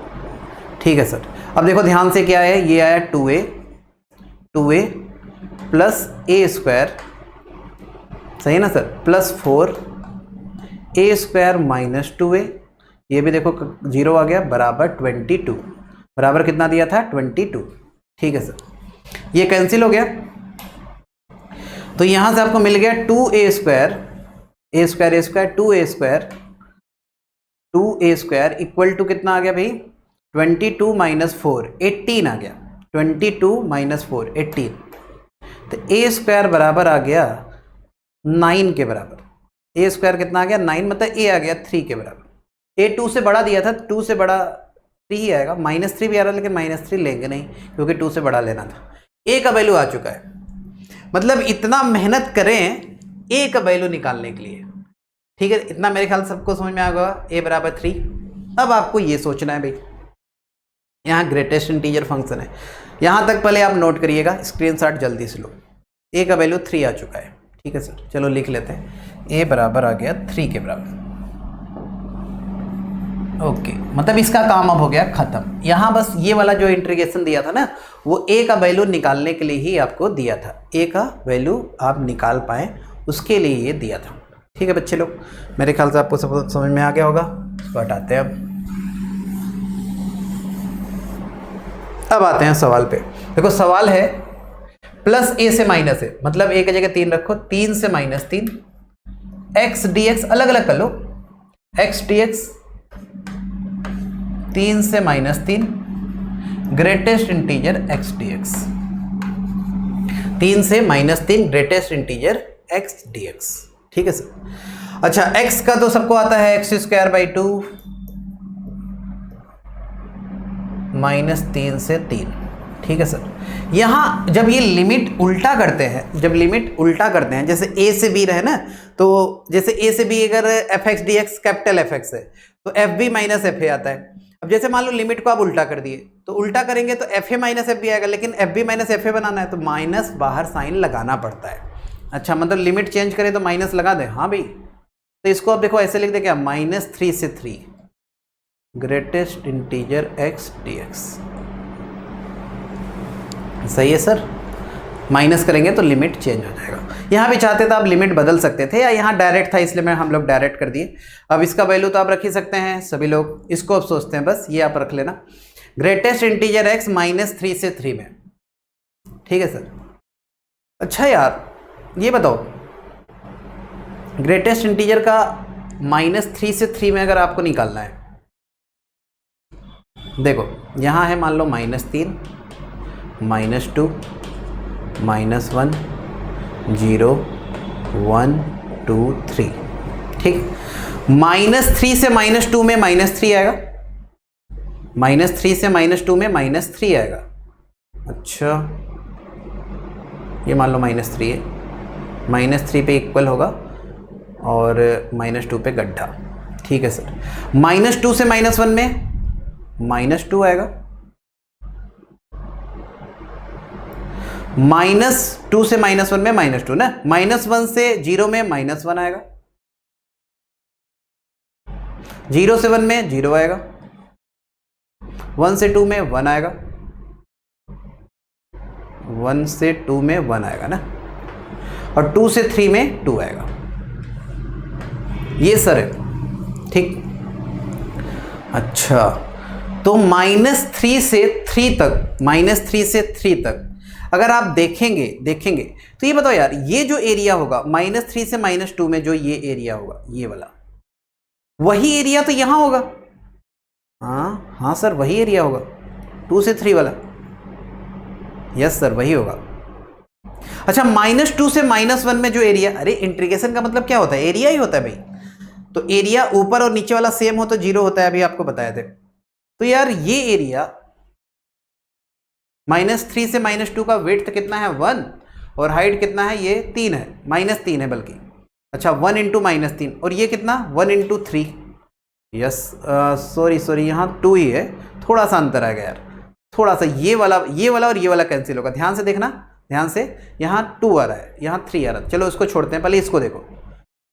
ठीक है सर। अब देखो ध्यान से क्या है, ये आया 2a प्लस ए स्क्वायर, सही है ना सर, प्लस 4 ए स्क्वायर माइनस 2a, ये भी देखो 0 आ गया, बराबर 22, बराबर कितना दिया था 22। ठीक है सर, ये कैंसिल हो गया, तो यहां से आपको मिल गया 2a square, A square A square 2a square equal to कितना आ गया भाई, 22 माइनस 4 18 आ गया, 22 माइनस 4 18, तो ए स्क्वायर बराबर आ गया 9 के बराबर। ए स्क्वायर कितना आ गया 9, मतलब ए आ गया 3 के बराबर। ए 2 से बड़ा दिया था, 2 से बड़ा 3 ही आएगा, -3 भी आ रहा है, लेकिन -3 लेंगे नहीं क्योंकि 2 से बड़ा लेना था। ए का वैल्यू आ चुका है, मतलब इतना मेहनत करें ए का वैल्यू निकालने के लिए। ठीक है, इतना मेरे ख्याल सबको समझ में आ गया, ए बराबर 3। अब आपको ये सोचना है भाई, यहाँ ग्रेटेस्ट इंटीजर फंक्शन है, यहाँ तक पहले आप नोट करिएगा, स्क्रीनशॉट जल्दी से लो। ए का वैल्यू 3 आ चुका है। ठीक है सर, चलो लिख लेते हैं, ए बराबर आ गया 3 के बराबर। ओके, मतलब इसका काम अब हो गया खत्म। यहाँ बस ये वाला जो इंटीग्रेशन दिया था ना, वो ए का वैल्यू निकालने के लिए ही आपको दिया था, ए का वैल्यू आप निकाल पाए उसके लिए ये दिया था। ठीक है बच्चे लोग, मेरे ख्याल से आपको सब समझ में आ गया होगा। इसको हटाते हैं अब आते हैं सवाल पे। देखो सवाल है प्लस ए से माइनस है, मतलब ए की जगह 3 रखो, 3 से -3 एक्स डी एक्स अलग अलग कर लो, एक्स डी एक्स 3 से -3 greatest integer x D x, 3 से -3 greatest integer x D x. ठीक है सर। अच्छा, x का तो सबको आता है x² / 2 -3 से 3। ठीक है सर। यहाँ जब ये लिमिट उल्टा करते हैं, जब लिमिट उल्टा करते हैं, जैसे a से b रहे ना, तो जैसे a से b अगर fx dx कैपिटल fx है तो fb - fa आता है। अब जैसे मान लो लिमिट को आप उल्टा कर दिए, तो उल्टा करेंगे तो fa - fb आएगा, लेकिन fb - fa बनाना है तो माइनस बाहर साइन लगाना पड़ता है। अच्छा, मतलब लिमिट चेंज करें तो माइनस लगा दें, हाँ भाई। तो इसको आप देखो ऐसे लिख दे क्या, -3 से 3 ग्रेटेस्ट इंटीजर x dx। सही है सर, माइनस करेंगे तो लिमिट चेंज हो जाएगा। यहाँ भी चाहते तो आप लिमिट बदल सकते थे, या यहाँ डायरेक्ट था इसलिए हम लोग डायरेक्ट कर दिए। अब इसका वैल्यू तो आप रख ही सकते हैं सभी लोग, इसको आप सोचते हैं बस, ये आप रख लेना, ग्रेटेस्ट इंटीजर x -3 से 3 में। ठीक है सर। अच्छा यार ये बताओ, ग्रेटेस्ट इंटीजर का -3 से 3 में अगर आपको निकालना है, देखो यहाँ है मान लो -3 -2 -1 0 1 2 3। ठीक, -3 से -2 में -3 आएगा, -3 से -2 में -3 आएगा। अच्छा, ये मान लो -3 है, -3 पे इक्वल होगा और -2 पे गड्ढा। ठीक है सर। -2 से -1 में -2 आएगा, -2 से -1 में -2 ना, -1 से 0 में -1 आएगा, 0 से 1 में 0 आएगा, 1 से 2 में 1 आएगा, 1 से 2 में 1 आएगा ना, और 2 से 3 में 2 आएगा। ये सर है। ठीक, अच्छा, तो -3 से 3 तक, -3 से 3 तक अगर आप देखेंगे तो ये बताओ यार, ये जो एरिया होगा -3 से -2 में, जो ये एरिया होगा ये वाला, वही एरिया तो यहाँ होगा। हाँ सर, वही एरिया होगा 2 से 3 वाला। यस सर, वही होगा। अच्छा -2 से -1 में जो एरिया, अरे इंटीग्रेशन का मतलब क्या होता है, एरिया ही होता है भाई। तो एरिया ऊपर और नीचे वाला सेम हो तो 0 होता है, अभी आपको बताए थे। तो यार ये एरिया -3 से -2 का विड्थ कितना है 1, और हाइट कितना है, ये 3 है, -3 है बल्कि। अच्छा 1 इंटू -3, और ये कितना 1 इंटू 3। यस सॉरी यहाँ 2 ही है, थोड़ा सा अंतर आ गया यार, थोड़ा सा ये वाला और ये वाला कैंसिल होगा। ध्यान से देखना, ध्यान से, यहाँ 2 आ रहा है, यहाँ 3 आ रहा है। चलो इसको छोड़ते हैं, पहले इसको देखो।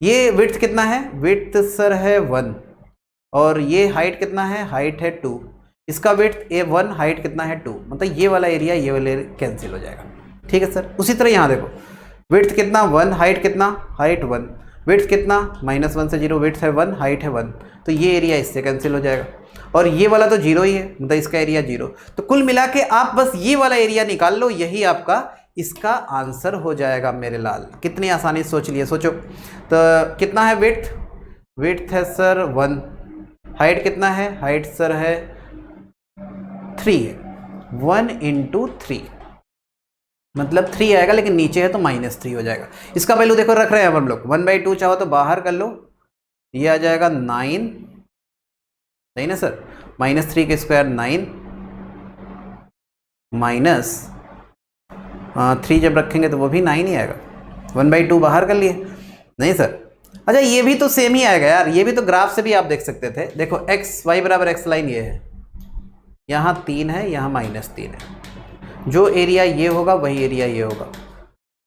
ये विड्थ कितना है, विड्थ सर है 1, और ये हाइट कितना है, हाइट है 2। इसका विड्थ A1, हाइट कितना है 2, मतलब ये वाला एरिया ये वाला एरिया कैंसिल हो जाएगा। ठीक है सर। उसी तरह यहाँ देखो, विड्थ कितना 1, हाइट कितना, हाइट 1, विड्थ कितना -1 से 0, विड्थ है 1, हाइट है 1, तो ये एरिया इससे कैंसिल हो जाएगा। और ये वाला तो 0 ही है, मतलब इसका एरिया 0। तो कुल मिला के आप बस ये वाला एरिया निकाल लो, यही आपका इसका आंसर हो जाएगा मेरे लाल। कितनी आसानी से सोच लिए, सोचो। तो कितना है विड्थ, विड्थ है सर 1, हाइट कितना है, हाइट सर है 3 है, 1 इंटू 3 मतलब 3 आएगा, लेकिन नीचे है तो -3 हो जाएगा। इसका वैल्यू देखो रख रहे हैं हम लोग, 1/2 चाहो तो बाहर कर लो, ये आ जाएगा 9, सही ना सर। -3 के स्क्वायर 9, -3 जब रखेंगे तो वो भी 9 ही आएगा। 1/2 बाहर कर लिए, नहीं सर। अच्छा ये भी तो सेम ही आएगा यार, ये भी तो ग्राफ से भी आप देख सकते थे। देखो x y बराबर x लाइन ये है, यहाँ 3 है, यहाँ -3 है, जो एरिया ये होगा वही एरिया ये होगा,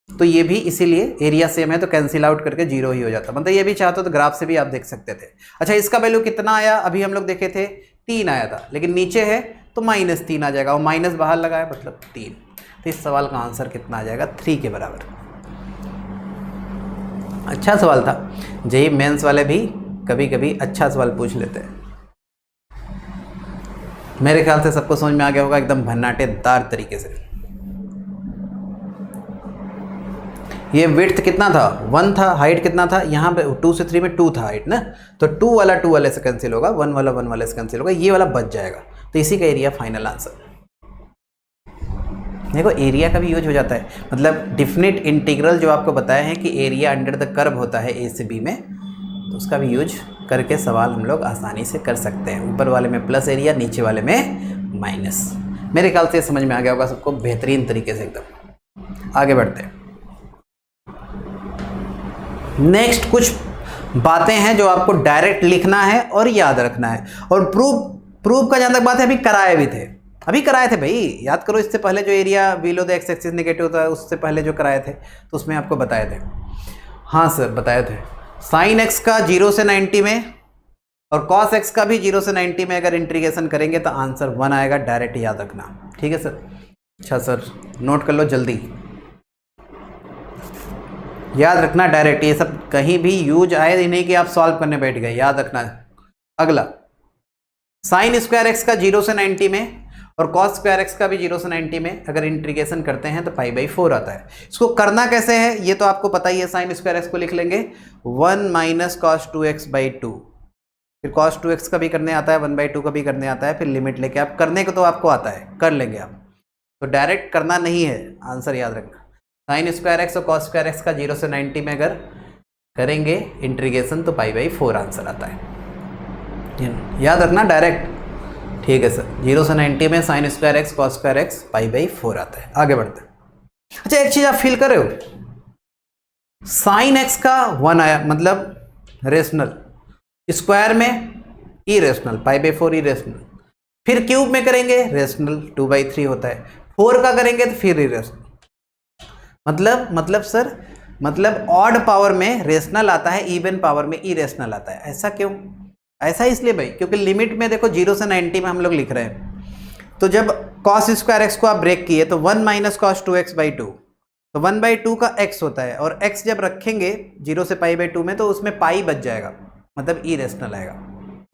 तो ये भी इसीलिए एरिया सेम है तो कैंसिल आउट करके 0 ही हो जाता। मतलब ये भी चाहते तो ग्राफ से भी आप देख सकते थे। अच्छा इसका वैल्यू कितना आया, अभी हम लोग देखे थे 3 आया था, लेकिन नीचे है तो -3 आ जाएगा, और माइनस बाहर लगाया मतलब 3। तो इस सवाल का आंसर कितना आ जाएगा, 3 के बराबर। अच्छा सवाल था, जेईई मेंस वाले भी कभी कभी अच्छा सवाल पूछ लेते हैं। मेरे ख्याल से सबको समझ में आ गया होगा एकदम भन्नाटेदार तरीके से। ये विड्थ कितना था 1 था, हाइट कितना था, यहाँ पे 2 से 3 में 2 था हाइट ना, तो 2 वाला 2 वाले से कैंसिल होगा, 1 वाला 1 वाले से कैंसिल होगा, ये वाला बच जाएगा। तो इसी का एरिया फाइनल आंसर। देखो एरिया का भी यूज हो जाता है, मतलब डिफिनिट इंटीग्रल जो आपको बताया है कि एरिया अंडर द कर्व होता है ए से बी में, तो उसका भी यूज करके सवाल हम लोग आसानी से कर सकते हैं। ऊपर वाले में प्लस एरिया, नीचे वाले में माइनस। मेरे ख्याल से समझ में आ गया होगा सबको बेहतरीन तरीके से एकदम। आगे बढ़ते हैं। नेक्स्ट कुछ बातें हैं जो आपको डायरेक्ट लिखना है और याद रखना है। और प्रूफ का जहाँ तक बात है, अभी कराए थे भाई, याद करो। इससे पहले जो area below the x axis negative होता है, उससे पहले जो कराए थे तो उसमें आपको बताए थे। हाँ सर बताए थे। साइन एक्स का 0 से 90 में और कॉस एक्स का भी 0 से 90 में अगर इंटीग्रेशन करेंगे तो आंसर 1 आएगा, डायरेक्ट याद रखना। ठीक है सर। अच्छा सर नोट कर लो जल्दी, याद रखना डायरेक्ट, ये सब कहीं भी यूज आए ही नहीं कि आप सॉल्व करने बैठ गए, याद रखना। अगला साइन स्क्वायर एक्स का 0 से 90 में और कॉस स्क्वायर एक्स का भी 0 से 90 में अगर इंटीग्रेशन करते हैं तो π/4 आता है। इसको करना कैसे है ये तो आपको पता ही है। साइन स्क्वायर एक्स को लिख लेंगे 1 - cos 2x/2, फिर cos 2x का भी करने आता है, 1/2 का भी करने आता है, फिर लिमिट लेके आप करने को तो आपको आता है, कर लेंगे आप, तो डायरेक्ट करना नहीं है, आंसर याद रखना। साइन स्क्वायर एक्स और कॉस स्क्वायर एक्स का 0 से 90 में अगर करेंगे इंटीग्रेशन तो π/4 आंसर आता है, याद रखना डायरेक्ट। ठीक है सर, 0 से 90 में sine square X cos square X π/4 आता है। आगे बढ़ते हैं। अच्छा एक चीज आप फील कर रहे हो, साइन एक्स का 1 आया मतलब रेशनल, स्क्वायर में इरेशनल, π/4 इरेशनल, फिर क्यूब में करेंगे रेशनल 2/3 होता है, 4 का करेंगे तो फिर इरेशनल। मतलब सर मतलब ऑड पावर में रेशनल आता है, इवन पावर में इरेशनल आता है। ऐसा क्यों? ऐसा इसलिए भाई क्योंकि लिमिट में देखो 0 से 90 में हम लोग लिख रहे हैं, तो जब cos स्क्वायर एक्स को आप ब्रेक किए तो 1 - cos 2x/2, तो 1/2 का x होता है, और x जब रखेंगे 0 से π/2 में तो उसमें पाई बच जाएगा, मतलब इरेशनल आएगा।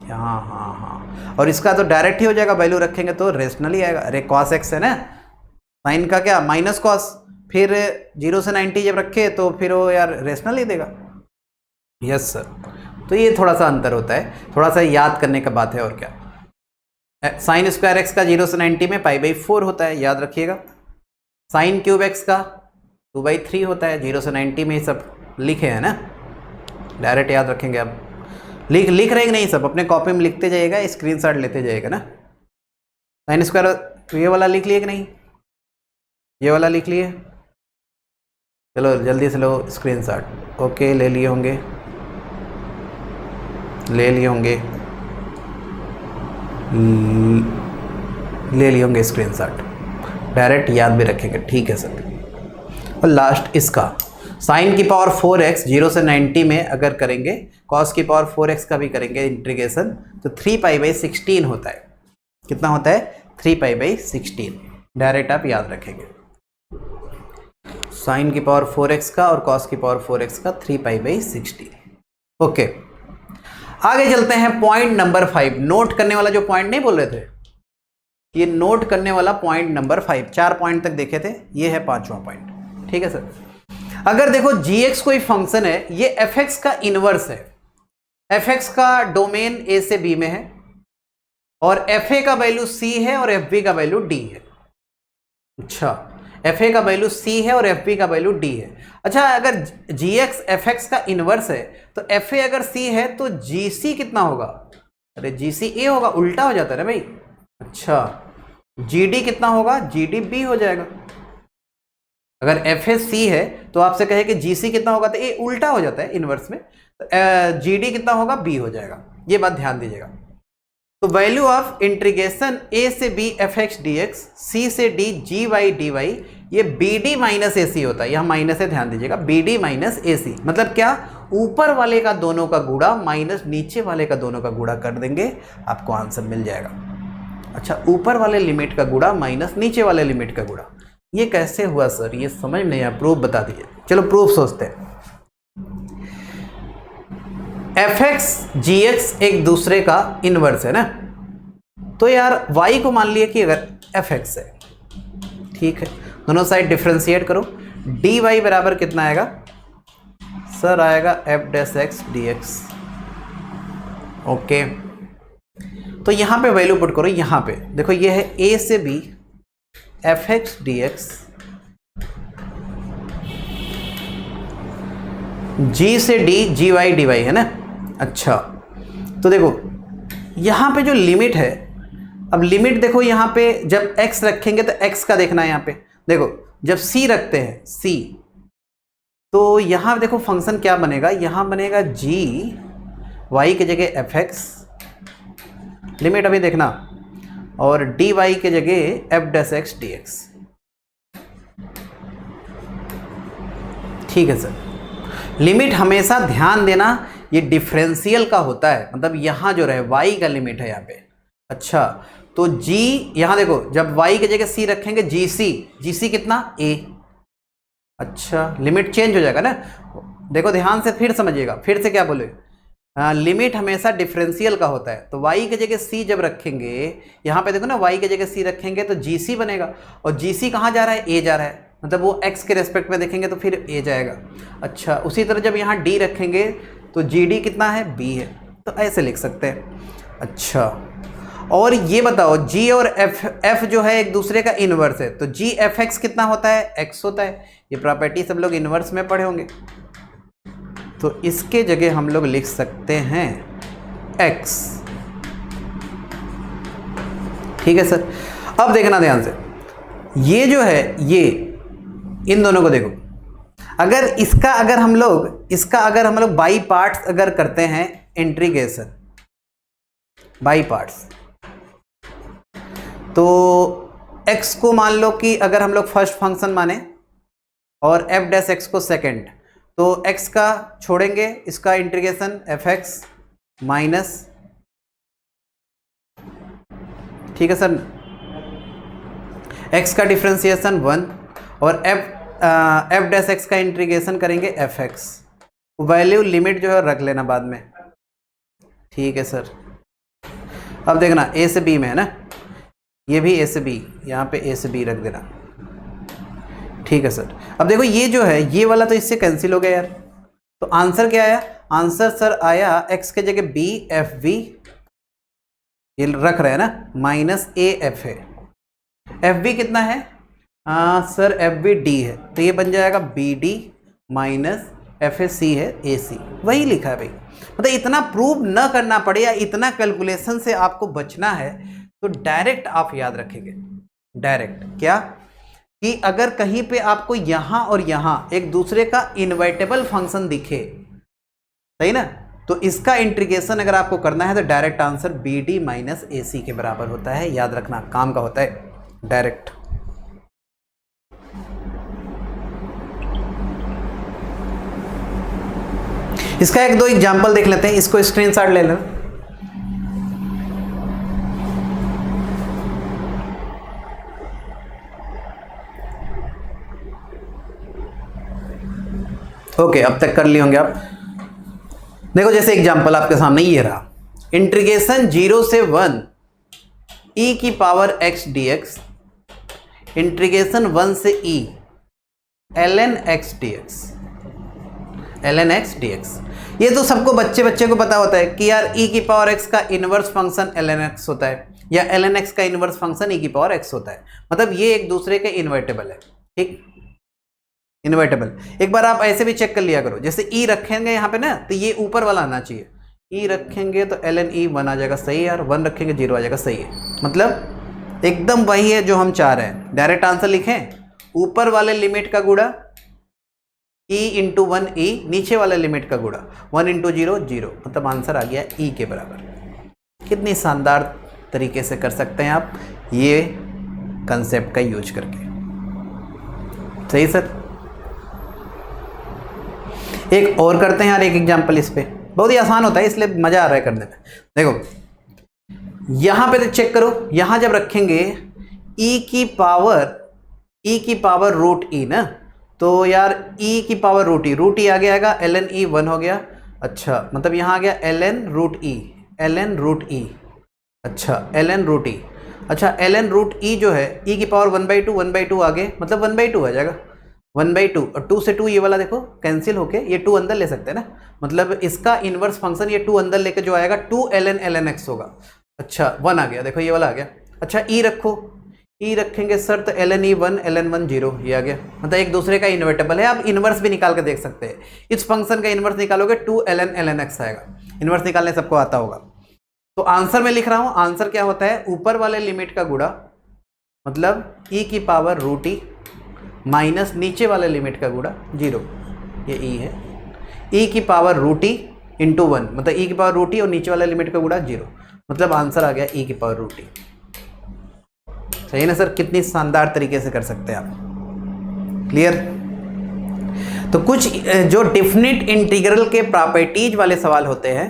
हाँ, और इसका तो डायरेक्ट ही हो जाएगा, वैल्यू रखेंगे तो रेशनल ही आएगा। अरे cos x है ना, साइन का क्या माइनस कॉस, फिर 0 से 90 जब रखे तो फिर वो यार रेशनल ही देगा। यस सर, तो ये थोड़ा सा अंतर होता है, थोड़ा सा याद करने का बात है और क्या। साइन स्क्वायर एक्स का 0 से 90 में π/4 होता है, याद रखिएगा। साइन क्यूब एक्स का 2/3 होता है। 0 से 90 में सब लिखे हैं ना, डायरेक्ट याद रखेंगे आप। लिख रहे नहीं सब, अपने कॉपी में लिखते जाइएगा, स्क्रीनशॉट लेते जाइएगा ना। साइन स्क्वायर ये वाला लिख लिए कि नहीं, ये वाला लिख लिए, चलो जल्दी से लो स्क्रीनशॉट। ओके ले लिए होंगे, ले लिए होंगे, ले लिए होंगे स्क्रीनशॉट, डायरेक्ट याद भी रखेंगे, ठीक है सर। और लास्ट इसका साइन की पावर 4x 0 से 90 में अगर करेंगे, कॉस की पावर 4x का भी करेंगे इंटीग्रेशन, तो 3π/16 होता है। कितना होता है? 3π/16, डायरेक्ट आप याद रखेंगे। साइन की पावर 4x का और कॉस की पावर 4x का 3π/16। ओके, आगे चलते हैं पॉइंट नंबर 5। नोट करने वाला जो पॉइंट नहीं बोल रहे थे, ये नोट करने वाला पॉइंट नंबर 5। 4 पॉइंट तक देखे थे, ये है 5वां पॉइंट, ठीक है सर। अगर देखो gx कोई फंक्शन है, ये fx का इनवर्स है। fx का डोमेन a से b में है और fa का वैल्यू c है और fb का वैल्यू d है। अच्छा, fa का वैल्यू c है और fb का वैल्यू d है। अच्छा, अगर gx fx का इनवर्स है तो fa अगर c है तो gc कितना होगा? अरे gc a होगा, उल्टा हो जाता है ना भाई। अच्छा, gd कितना होगा? gd b हो जाएगा। अगर fa c है तो आपसे कहे कि gc कितना होगा, तो a उल्टा हो जाता है इनवर्स में, तो gd कितना होगा? b हो जाएगा। ये बात ध्यान दीजिएगा। तो वैल्यू ऑफ इंटीग्रेशन a से b fx dx, c से d gy dy, ये bd माइनस ac होता है। यहाँ माइनस है, ध्यान दीजिएगा, bd माइनस ac मतलब क्या? ऊपर वाले का दोनों का गुणा माइनस नीचे वाले का दोनों का गुणा कर देंगे, आपको आंसर मिल जाएगा। अच्छा, ऊपर वाले लिमिट का गुणा माइनस नीचे वाले लिमिट का गुणा, ये कैसे हुआ सर? ये समझ नहीं आया, प्रूफ बता दीजिए। चलो प्रूफ सोचते हैं। fx gx एक दूसरे का इनवर्स है ना, तो यार y को मान लिया कि अगर fx है, ठीक है, दोनों साइड डिफरेंशिएट करो। dy बराबर कितना आएगा सर? आएगा f' dx। ओके, तो यहां पे वैल्यू पुट करो। यहां पे देखो, ये है a से b fx dx, g से d gy dy है ना। अच्छा, तो देखो यहाँ पे जो लिमिट है, अब लिमिट देखो यहाँ पे जब x रखेंगे तो x का देखना है। यहाँ पे देखो, जब c रखते हैं c, तो यहाँ देखो फंक्शन क्या बनेगा? यहाँ बनेगा g y की जगह fx, लिमिट अभी देखना, और dy की जगह f' dx। ठीक है सर, लिमिट हमेशा ध्यान देना ये डिफरेंशियल का होता है, मतलब यहाँ जो रहे y का लिमिट है यहाँ पे। अच्छा, तो g यहाँ देखो, जब y की जगह c रखेंगे gc कितना? a। अच्छा, लिमिट चेंज हो जाएगा ना। देखो ध्यान से फिर समझिएगा, फिर से क्या बोले, लिमिट हमेशा डिफरेंशियल का होता है। तो y की जगह c जब रखेंगे, यहाँ पे देखो ना, y की जगह c रखेंगे तो gc बनेगा, और gc कहाँ जा रहा है? a जा रहा है, मतलब वो x के रेस्पेक्ट में देखेंगे तो फिर a जाएगा। अच्छा, उसी तरह जब यहाँ d रखेंगे तो gd कितना है? b है, तो ऐसे लिख सकते हैं। अच्छा, और ये बताओ g और f जो है एक दूसरे का इनवर्स है, तो g fx कितना होता है? x होता है। ये प्रॉपर्टी सब लोग इनवर्स में पढ़े होंगे, तो इसके जगह हम लोग लिख सकते हैं x। ठीक है सर, अब देखना ध्यान से, ये जो है, ये इन दोनों को देखो, अगर इसका अगर हम लोग बाई पार्ट्स अगर करते हैं इंटीग्रेशन बाई पार्ट्स, तो x को मान लो कि अगर हम लोग फर्स्ट फंक्शन माने और f' को सेकंड, तो x का छोड़ेंगे, इसका इंटीग्रेशन fx माइनस, ठीक है सर, x का डिफरेंशिएशन 1 और f' का इंटीग्रेशन करेंगे fx। वैल्यू लिमिट जो है रख लेना बाद में, ठीक है सर। अब देखना a से b में है ना, ये भी a से b, यहाँ पे a से b रख देना, ठीक है सर। अब देखो ये जो है, ये वाला तो इससे कैंसिल हो गया यार, तो आंसर क्या आया? आंसर सर आया x के जगह b fv, ये रख रहे हैं ना, माइनस a f है। fb कितना है? सर एफ बी डी है तो ये बन जाएगा B D minus F A C है ए सी, वही लिखा है भाई। मतलब इतना प्रूव न करना पड़े या इतना कैलकुलेशन से आपको बचना है तो डायरेक्ट आप याद रखेंगे। डायरेक्ट क्या कि अगर कहीं पे आपको यहां और यहां एक दूसरे का इनवर्टेबल फंक्शन दिखे, सही ना, तो इसका इंटीग्रेशन अगर आपको करना है तो direct answer B D minus A C के बराबर होता है। याद रखना, काम का होता है डायरेक्ट। इसका एक दो एग्जांपल देख लेते हैं, इसको स्क्रीनशॉट ले लें। ओके, अब तक कर लिए होंगे आप। देखो जैसे एग्जांपल आपके सामने ये रहा, इंटीग्रेशन 0 से 1 e की पावर x dx, इंटीग्रेशन 1 से e ln x dx, ln x dx। ये तो सबको बच्चे को पता होता है कि यार e की पावर x का इनवर्स फंक्शन ln x होता है या ln x का इनवर्स फंक्शन e की पावर x होता है। मतलब ये एक दूसरे के इन्वर्टेबल है, ठीक, इन्वर्टेबल। एक बार आप ऐसे भी चेक कर लिया करो, जैसे e रखेंगे यहाँ पे ना तो ये ऊपर वाला आना चाहिए, e रखेंगे तो ln e 1 आ जाएगा, सही है यार, 1 रखेंगे 0 आ जाएगा, सही है। मतलब एकदम वही है जो हम चाह रहे हैं। डायरेक्ट आंसर लिखें, ऊपर वाले लिमिट का गुणा e इंटू 1 e, नीचे वाले लिमिट का गुणा 1 इंटू 0 0, मतलब आंसर आ गया e के बराबर। कितनी शानदार तरीके से कर सकते हैं आप ये कंसेप्ट का यूज करके, सही सर। एक और करते हैं यार, एक एग्जांपल इस पे, बहुत ही आसान होता है इसलिए मजा आ रहा है करने में। देखो यहां पे तो चेक करो, यहां जब रखेंगे e की पावर रूट e ना, तो यार e की पावर रूट ई आगे आएगा, ln e 1 हो गया। अच्छा, मतलब यहाँ आ गया ln रूट ई, अच्छा ln रूट ई, अच्छा ln रूट ई जो है e की पावर 1/2 आगे, मतलब 1/2 आ जाएगा, 1/2, और 2 से 2 ये वाला देखो कैंसिल होके ये 2 अंदर ले सकते हैं ना, मतलब इसका इनवर्स फंक्शन ये 2 अंदर लेके जो आएगा 2 ln x होगा। अच्छा 1 आ गया, देखो ये वाला आ गया। अच्छा e रखो, e रखेंगे सर तो ln e 1 ln 1 0, ये आ गया। मतलब एक दूसरे का इन्वर्टेबल है, आप इन्वर्स भी निकाल के देख सकते हैं। इस फंक्शन का इन्वर्स निकालोगे 2 ln x आएगा, इन्वर्स निकालने सबको आता होगा। तो आंसर में लिख रहा हूं, आंसर क्या होता है, ऊपर वाले लिमिट का गुणा, मतलब e की पावर रूट ई माइनस नीचे वाले लिमिट का गुणा 0, ये e है, e की पावर रूट ई इंटू 1, मतलब e की पावर रूट ई और नीचे वाले लिमिट का गुणा 0, मतलब आंसर आ गया e की पावर रूट ई। सही है ना सर, कितनी शानदार तरीके से कर सकते हैं आप। क्लियर। तो कुछ जो डिफिनिट इंटीग्रल के प्रॉपर्टीज वाले सवाल होते हैं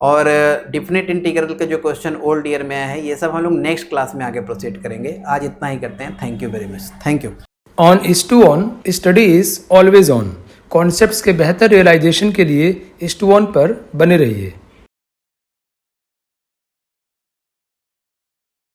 और डिफिनिट इंटीग्रल के जो क्वेश्चन ओल्ड ईयर में आए हैं, ये सब हम लोग नेक्स्ट क्लास में आगे प्रोसीड करेंगे। आज इतना ही करते हैं। Thank you very much. Thank you. On IS2ON study is always on. Concepts के बेहतर रियलाइजेशन के लिए IS2ON पर बने रहिए।